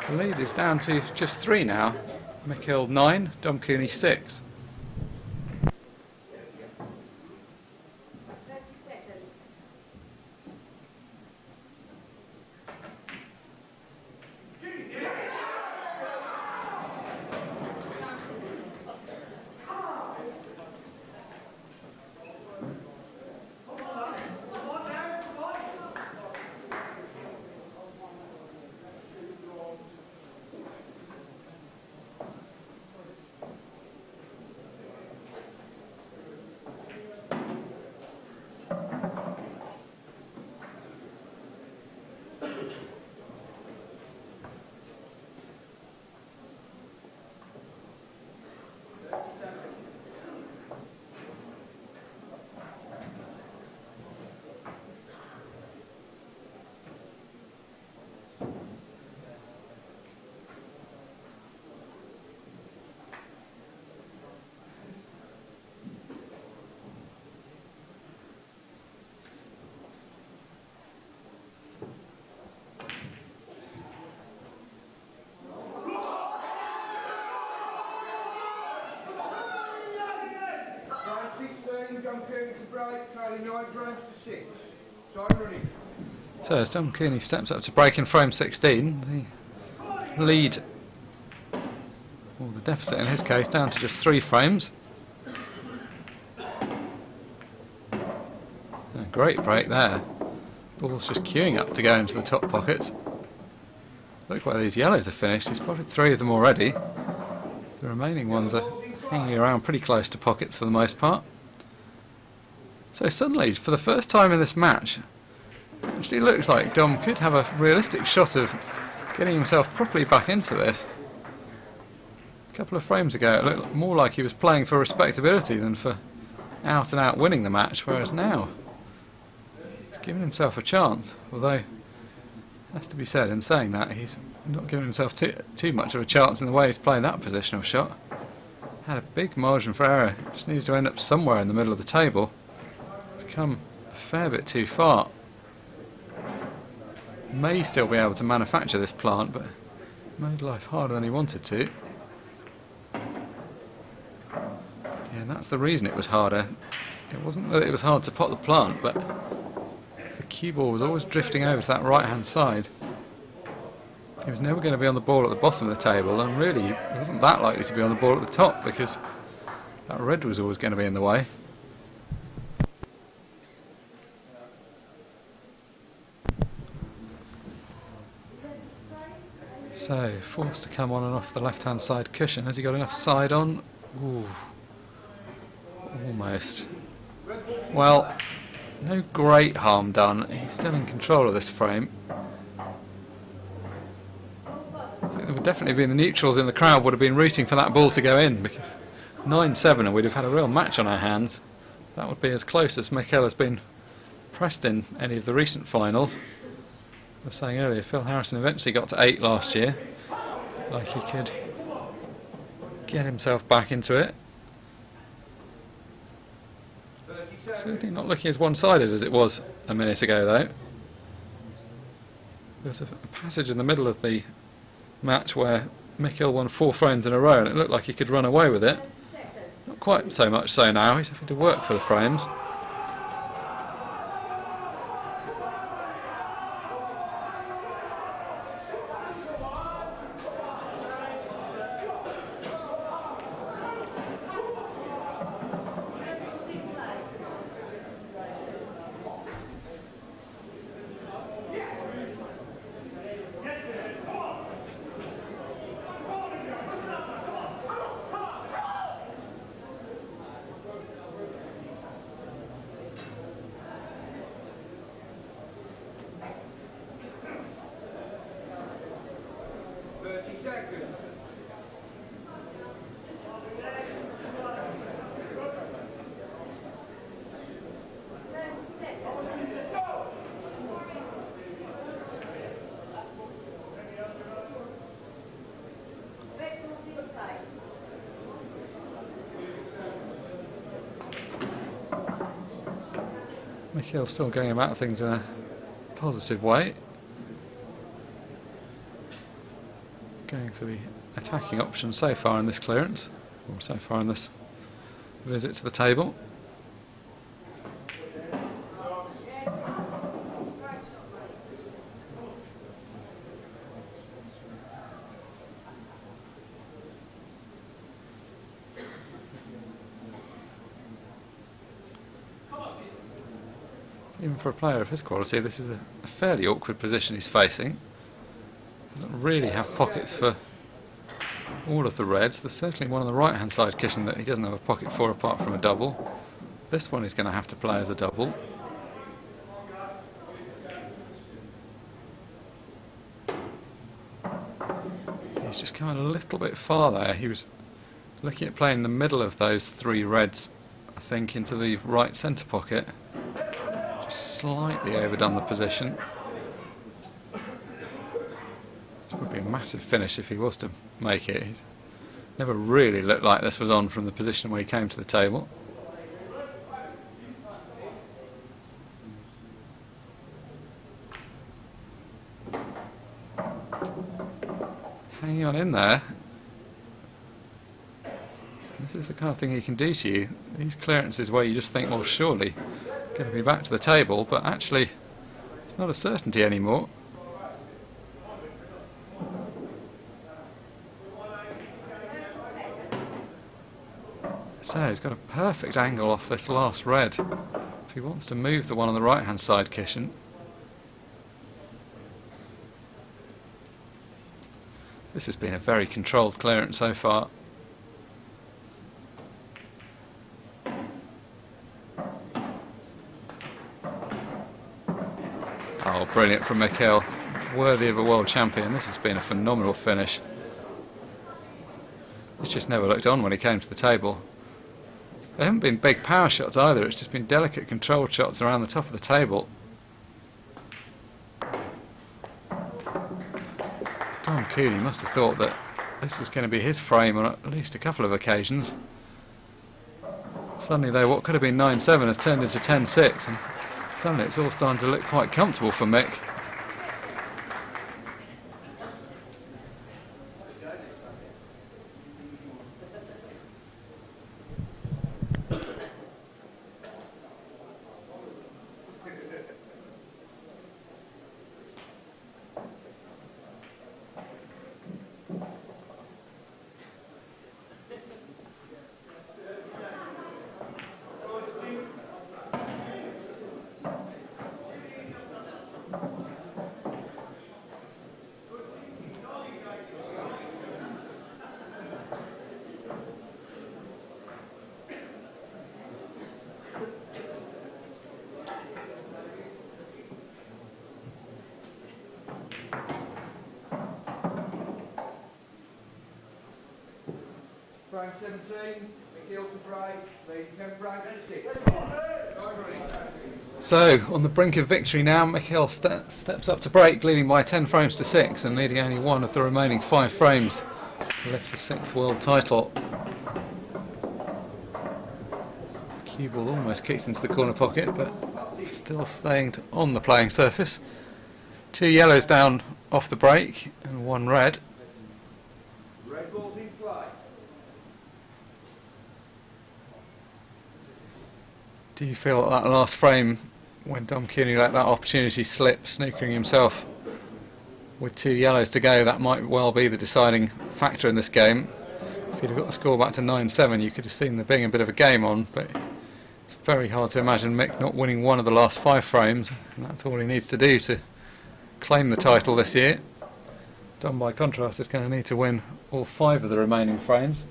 The lead is down to just 3 now. Mick 9, Cooney 6. So as Cooney steps up to break in frame 16, the lead, or the deficit in his case, down to just 3 frames. A great break there. Ball's just queuing up to go into the top pockets. Look where these yellows are finished. He's spotted 3 of them already. The remaining ones are hanging around pretty close to pockets for the most part. So suddenly, for the first time in this match, it actually looks like Dom could have a realistic shot of getting himself properly back into this. A couple of frames ago it looked more like he was playing for respectability than for out and out winning the match, whereas now he's given himself a chance, although it has to be said in saying that he's not given himself too much of a chance in the way he's playing that positional shot. Had a big margin for error, just needs to end up somewhere in the middle of the table. He's come a fair bit too far. May still be able to manufacture this plant, but made life harder than he wanted to. Yeah, and that's the reason it was harder. It wasn't that it was hard to pot the plant, but the cue ball was always drifting over to that right hand side. He was never going to be on the ball at the bottom of the table, and really he wasn't that likely to be on the ball at the top because that red was always going to be in the way. So, forced to come on and off the left-hand side cushion. Has he got enough side on? Ooh, almost. Well, no great harm done. He's still in control of this frame. I think there would definitely be the neutrals in the crowd would have been rooting for that ball to go in, because 9-7 and we'd have had a real match on our hands. That would be as close as Mick has been pressed in any of the recent finals. I was saying earlier, Phil Harrison eventually got to 8 last year. Like he could get himself back into it. Certainly not looking as one-sided as it was a minute ago though. There was a passage in the middle of the match where Mick won 4 frames in a row and it looked like he could run away with it. Not quite so much so now, he's having to work for the frames. Mick still going about things in a positive way. Going for the attacking option so far in this clearance, or so far in this visit to the table. Even for a player of his quality, this is a fairly awkward position he's facing. Doesn't really have pockets for all of the reds. There's certainly one on the right hand side cushion that he doesn't have a pocket for apart from a double. This one he's going to have to play as a double. He's just come a little bit far there. He was looking at playing the middle of those three reds, I think, into the right centre pocket. Just slightly overdone the position. It would be a massive finish if he was to make it. He's never really looked like this was on from the position where he came to the table. Hanging on in there. This is the kind of thing he can do to you. These clearances where you just think, well, surely going to be back to the table, but actually it's not a certainty anymore. So he's got a perfect angle off this last red. If he wants to move the one on the right hand side cushion. This has been a very controlled clearance so far. Oh, brilliant from Mick. Worthy of a world champion. This has been a phenomenal finish. He's just never looked on when he came to the table. There haven't been big power shots either, it's just been delicate controlled shots around the top of the table. Tom Cooney must have thought that this was going to be his frame on at least a couple of occasions. Suddenly though, what could have been 9-7 has turned into 10-6, and suddenly it's all starting to look quite comfortable for Mick. Frame 17, Mick to break, lead 10 frame 6. So, on the brink of victory now, Mick steps up to break, leading by 10 frames to 6 and needing only one of the remaining 5 frames to lift his 6th world title. Cue ball almost kicked into the corner pocket, but still staying on the playing surface. 2 yellows down off the break and 1 red. Red ball's in play. Do you feel that last frame, when Dom Cooney let that opportunity slip, snookering himself with 2 yellows to go, that might well be the deciding factor in this game? If he'd have got the score back to 9-7, you could have seen there being a bit of a game on, but it's very hard to imagine Mick not winning one of the last 5 frames, and that's all he needs to do to claim the title this year. Dom, by contrast, is going to need to win all 5 of the remaining frames.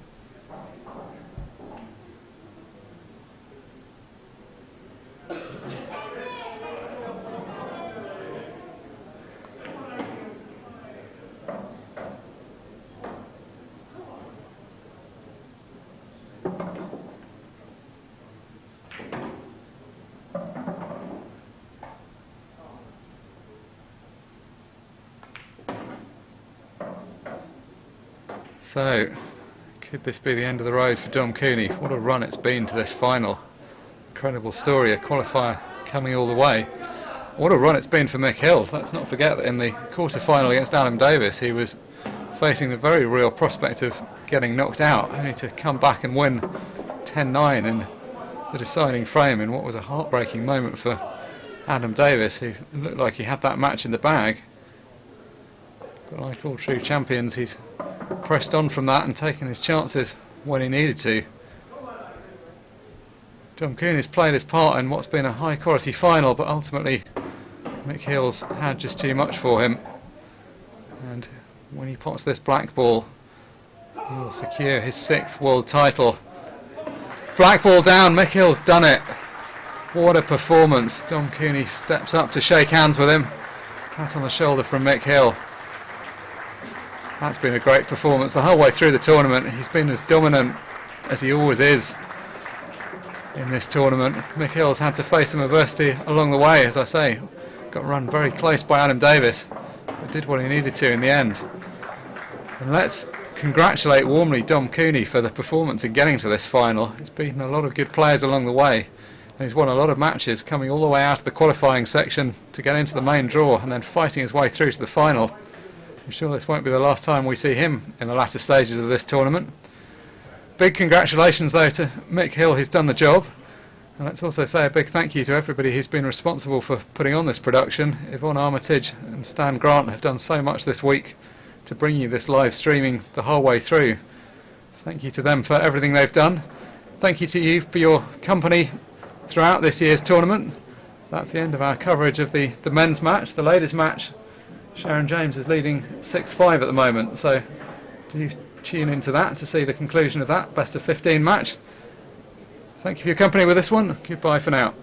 So, could this be the end of the road for Dom Cooney? What a run it's been to this final. Incredible story, a qualifier coming all the way. What a run it's been for Mick Hill. Let's not forget that in the quarter-final against Adam Davis he was facing the very real prospect of getting knocked out, only to come back and win 10-9 in the deciding frame in what was a heartbreaking moment for Adam Davis, who looked like he had that match in the bag. But like all true champions, he's pressed on from that and taken his chances when he needed to. Dom Cooney's played his part in what's been a high quality final, but ultimately Mick Hill's had just too much for him, and when he pots this black ball he will secure his 6th world title. Black ball down, Mick Hill's done it. What a performance. Dom Cooney steps up to shake hands with him. Pat on the shoulder from Mick Hill. That's been a great performance the whole way through the tournament. He's been as dominant as he always is in this tournament. Mick Hill's had to face some adversity along the way, as I say. Got run very close by Adam Davis, but did what he needed to in the end. And let's congratulate warmly Dom Cooney for the performance in getting to this final. He's beaten a lot of good players along the way, and he's won a lot of matches, coming all the way out of the qualifying section to get into the main draw and then fighting his way through to the final. I'm sure this won't be the last time we see him in the latter stages of this tournament. Big congratulations though to Mick Hill, who's done the job. And let's also say a big thank you to everybody who's been responsible for putting on this production. Yvonne Armitage and Stan Grant have done so much this week to bring you this live streaming the whole way through. Thank you to them for everything they've done. Thank you to you for your company throughout this year's tournament. That's the end of our coverage of the men's match. The ladies' match, Sharon James is leading 6-5 at the moment, so do tune into that to see the conclusion of that best of 15 match. Thank you for your company with this one. Goodbye for now.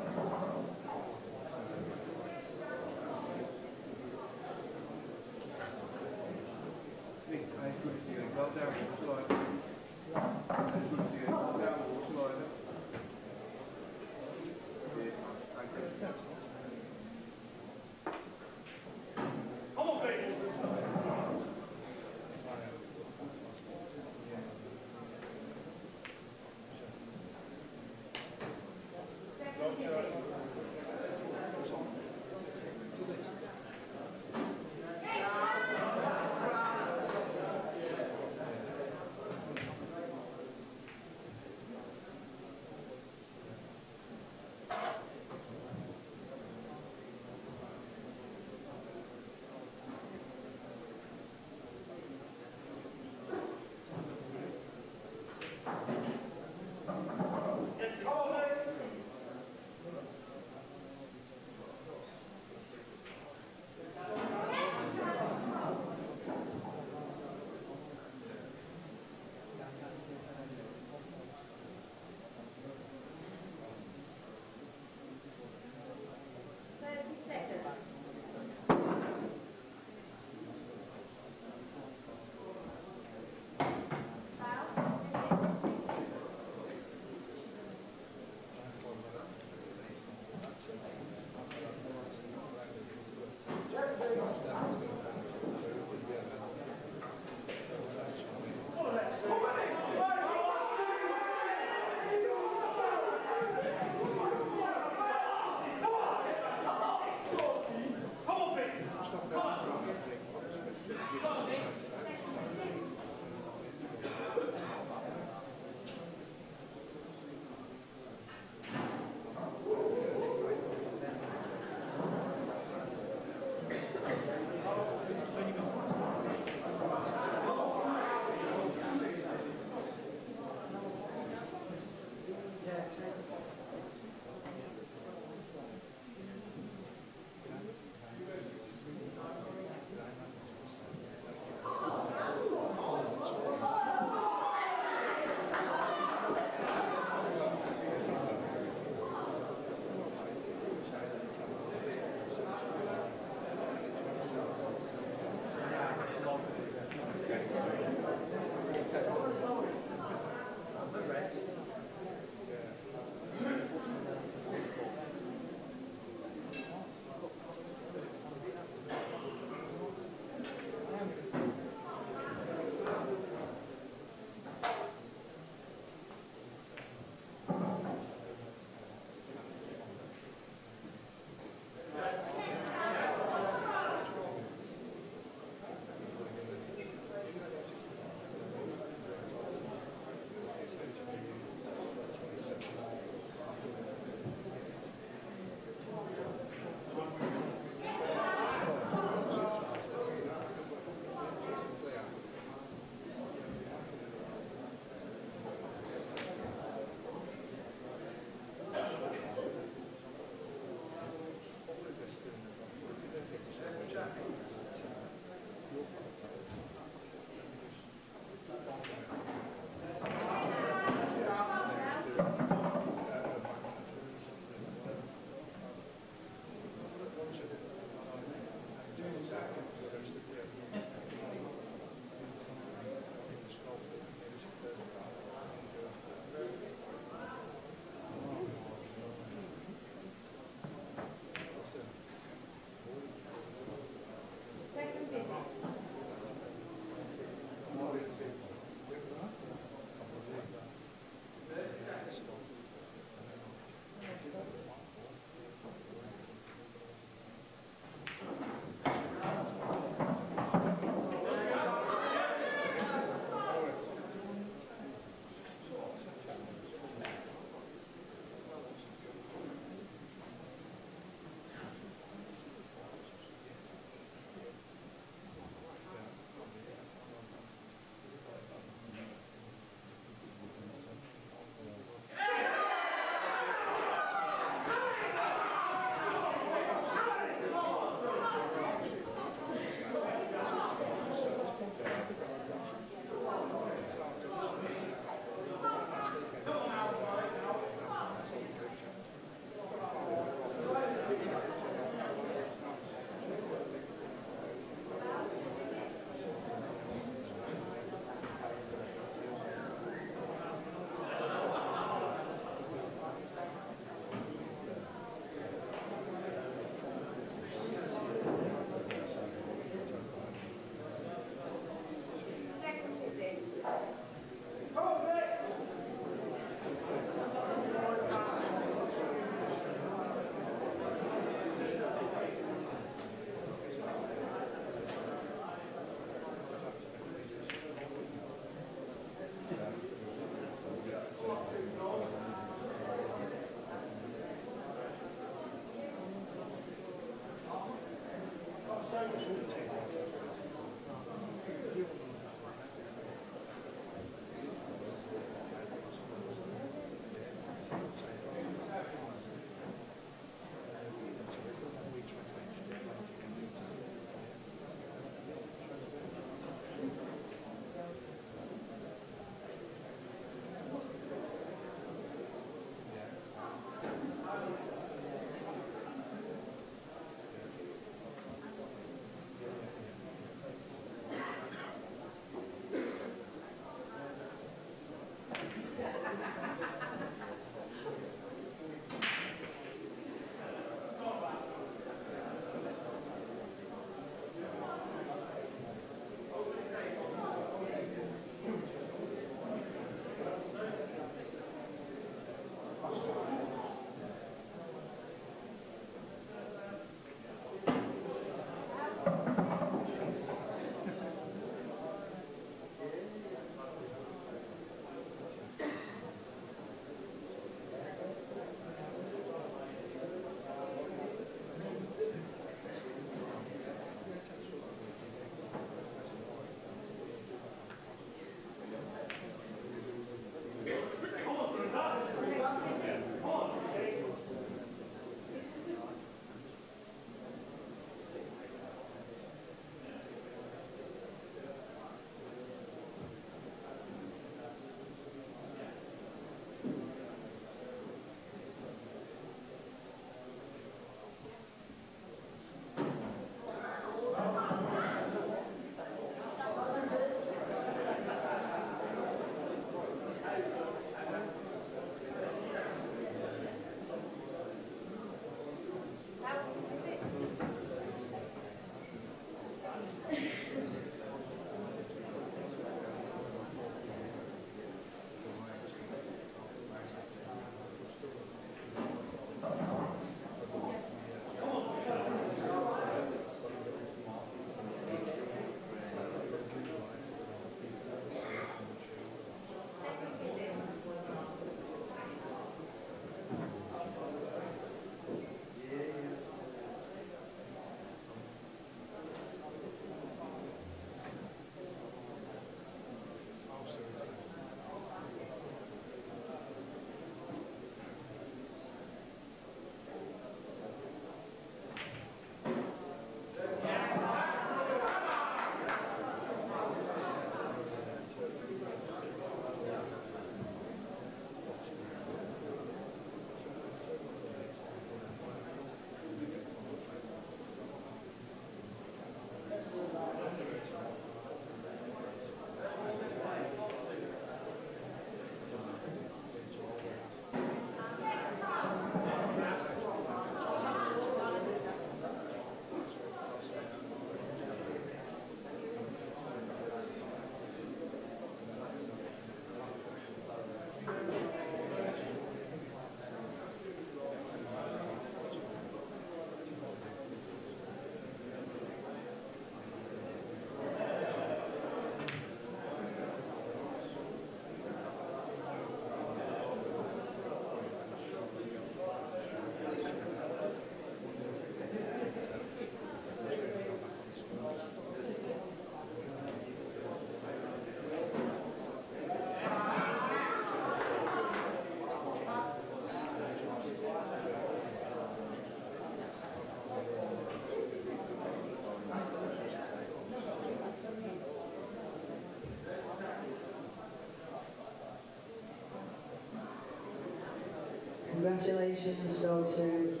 congratulations go to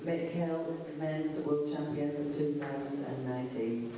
Mick, men's world champion for 2019.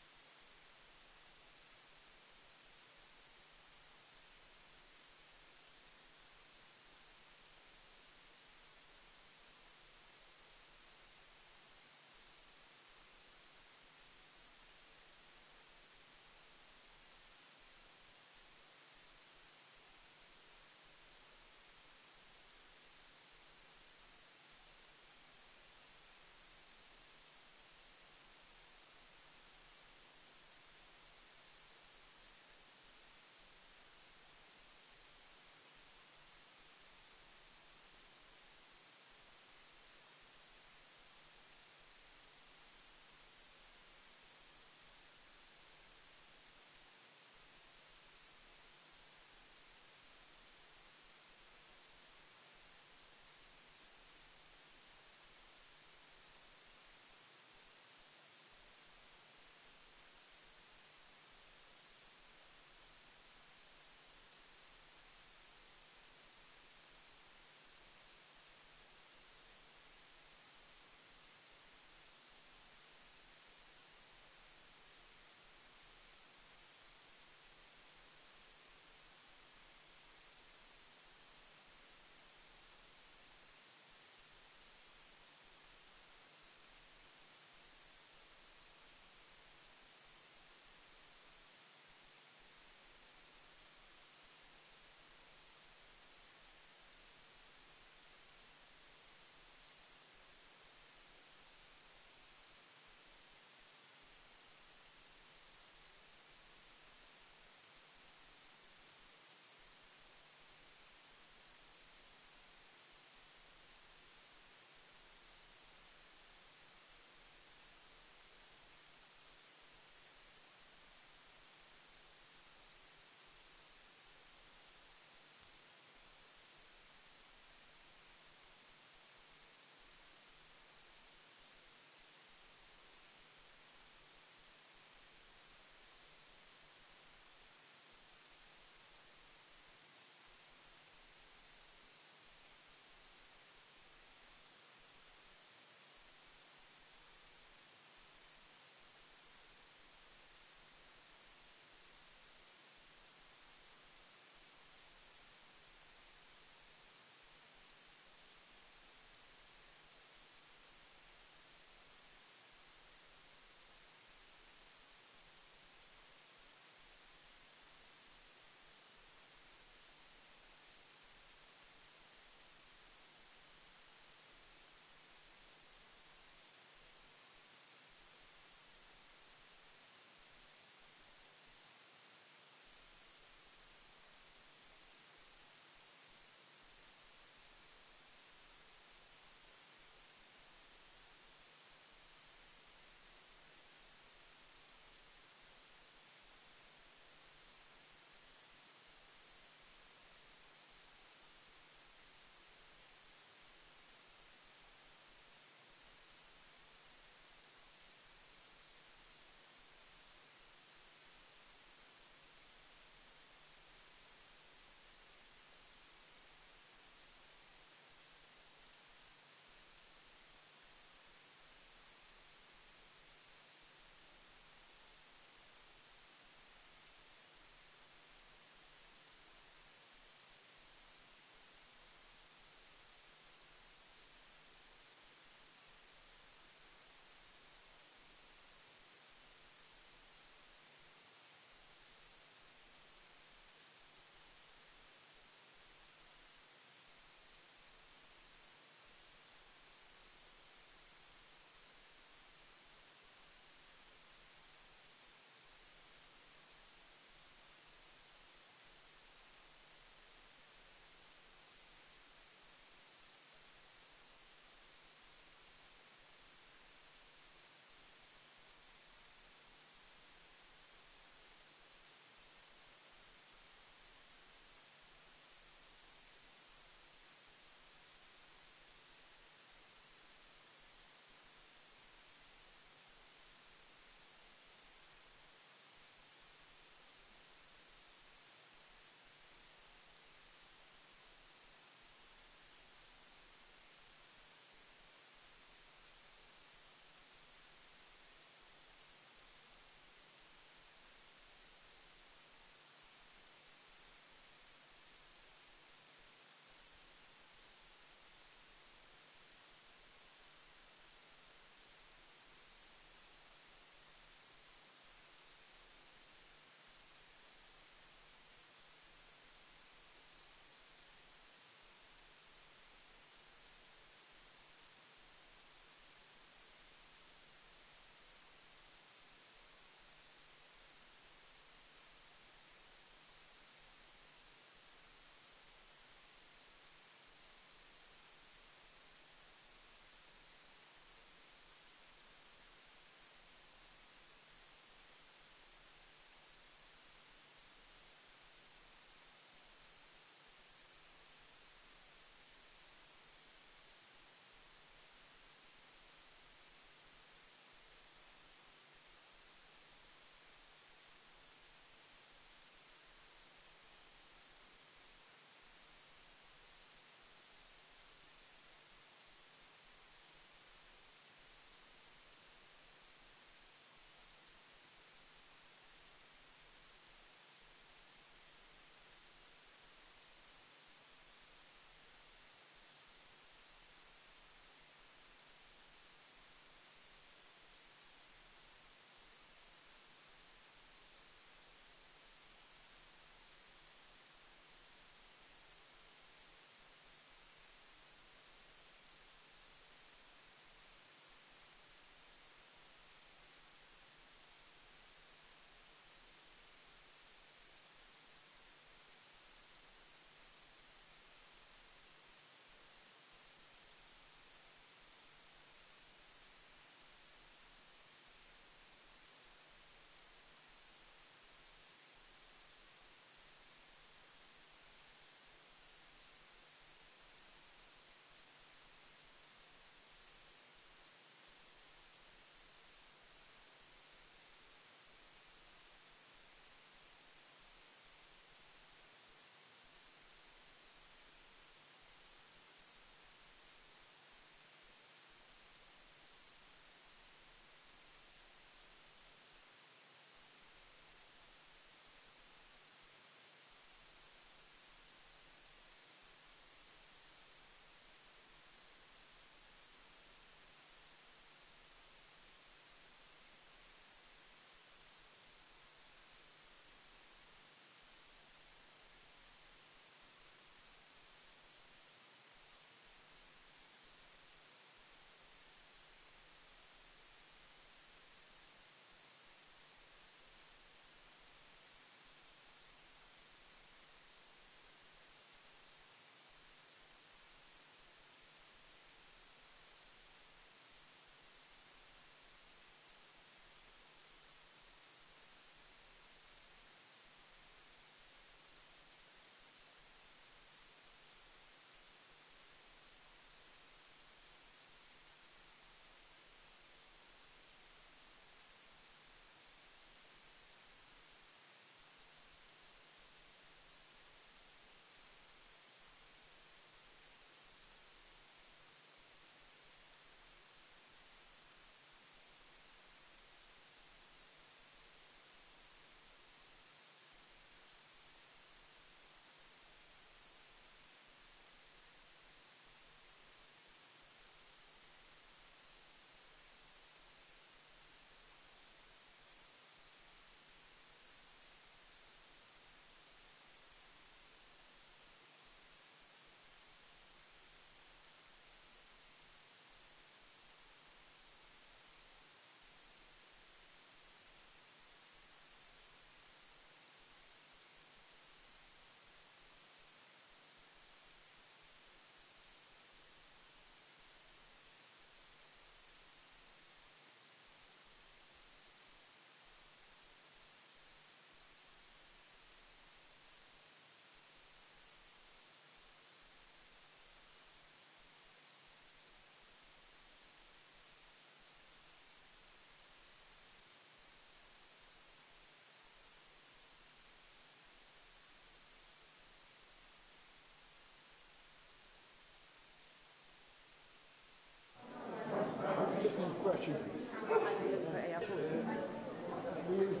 Yeah,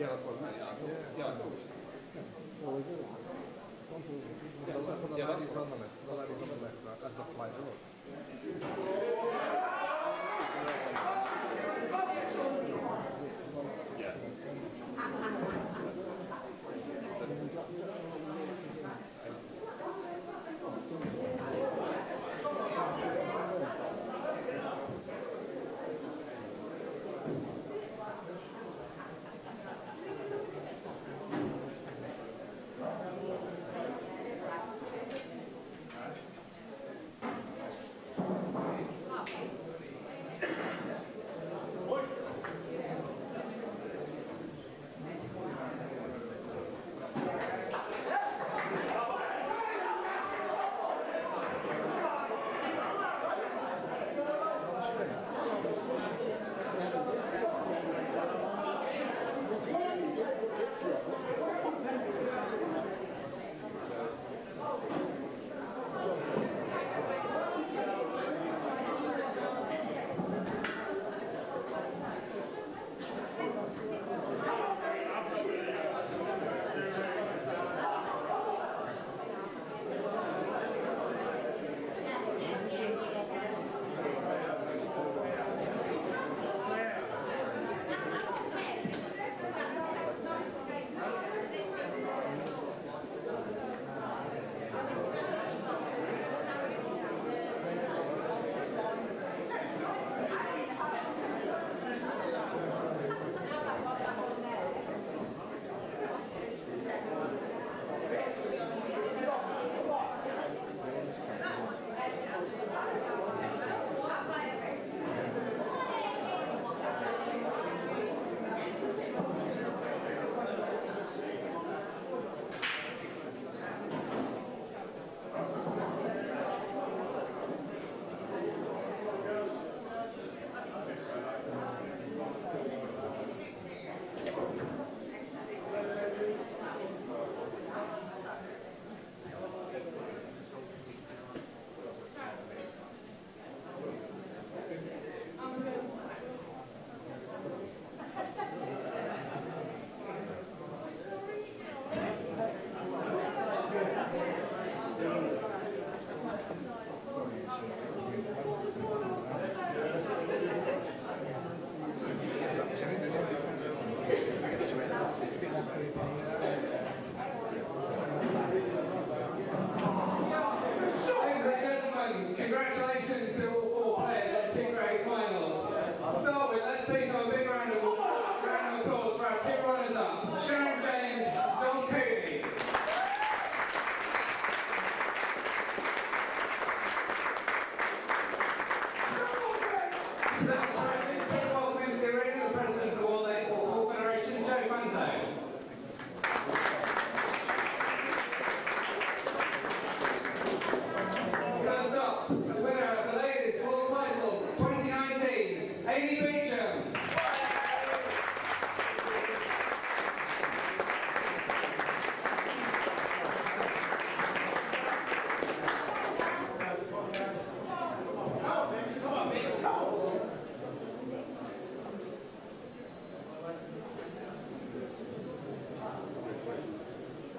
that's what I meant. Yeah, of course. Yeah, that's what I meant. That's not my job.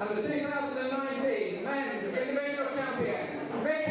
And the 2019 Men's Individual Champion, Mick.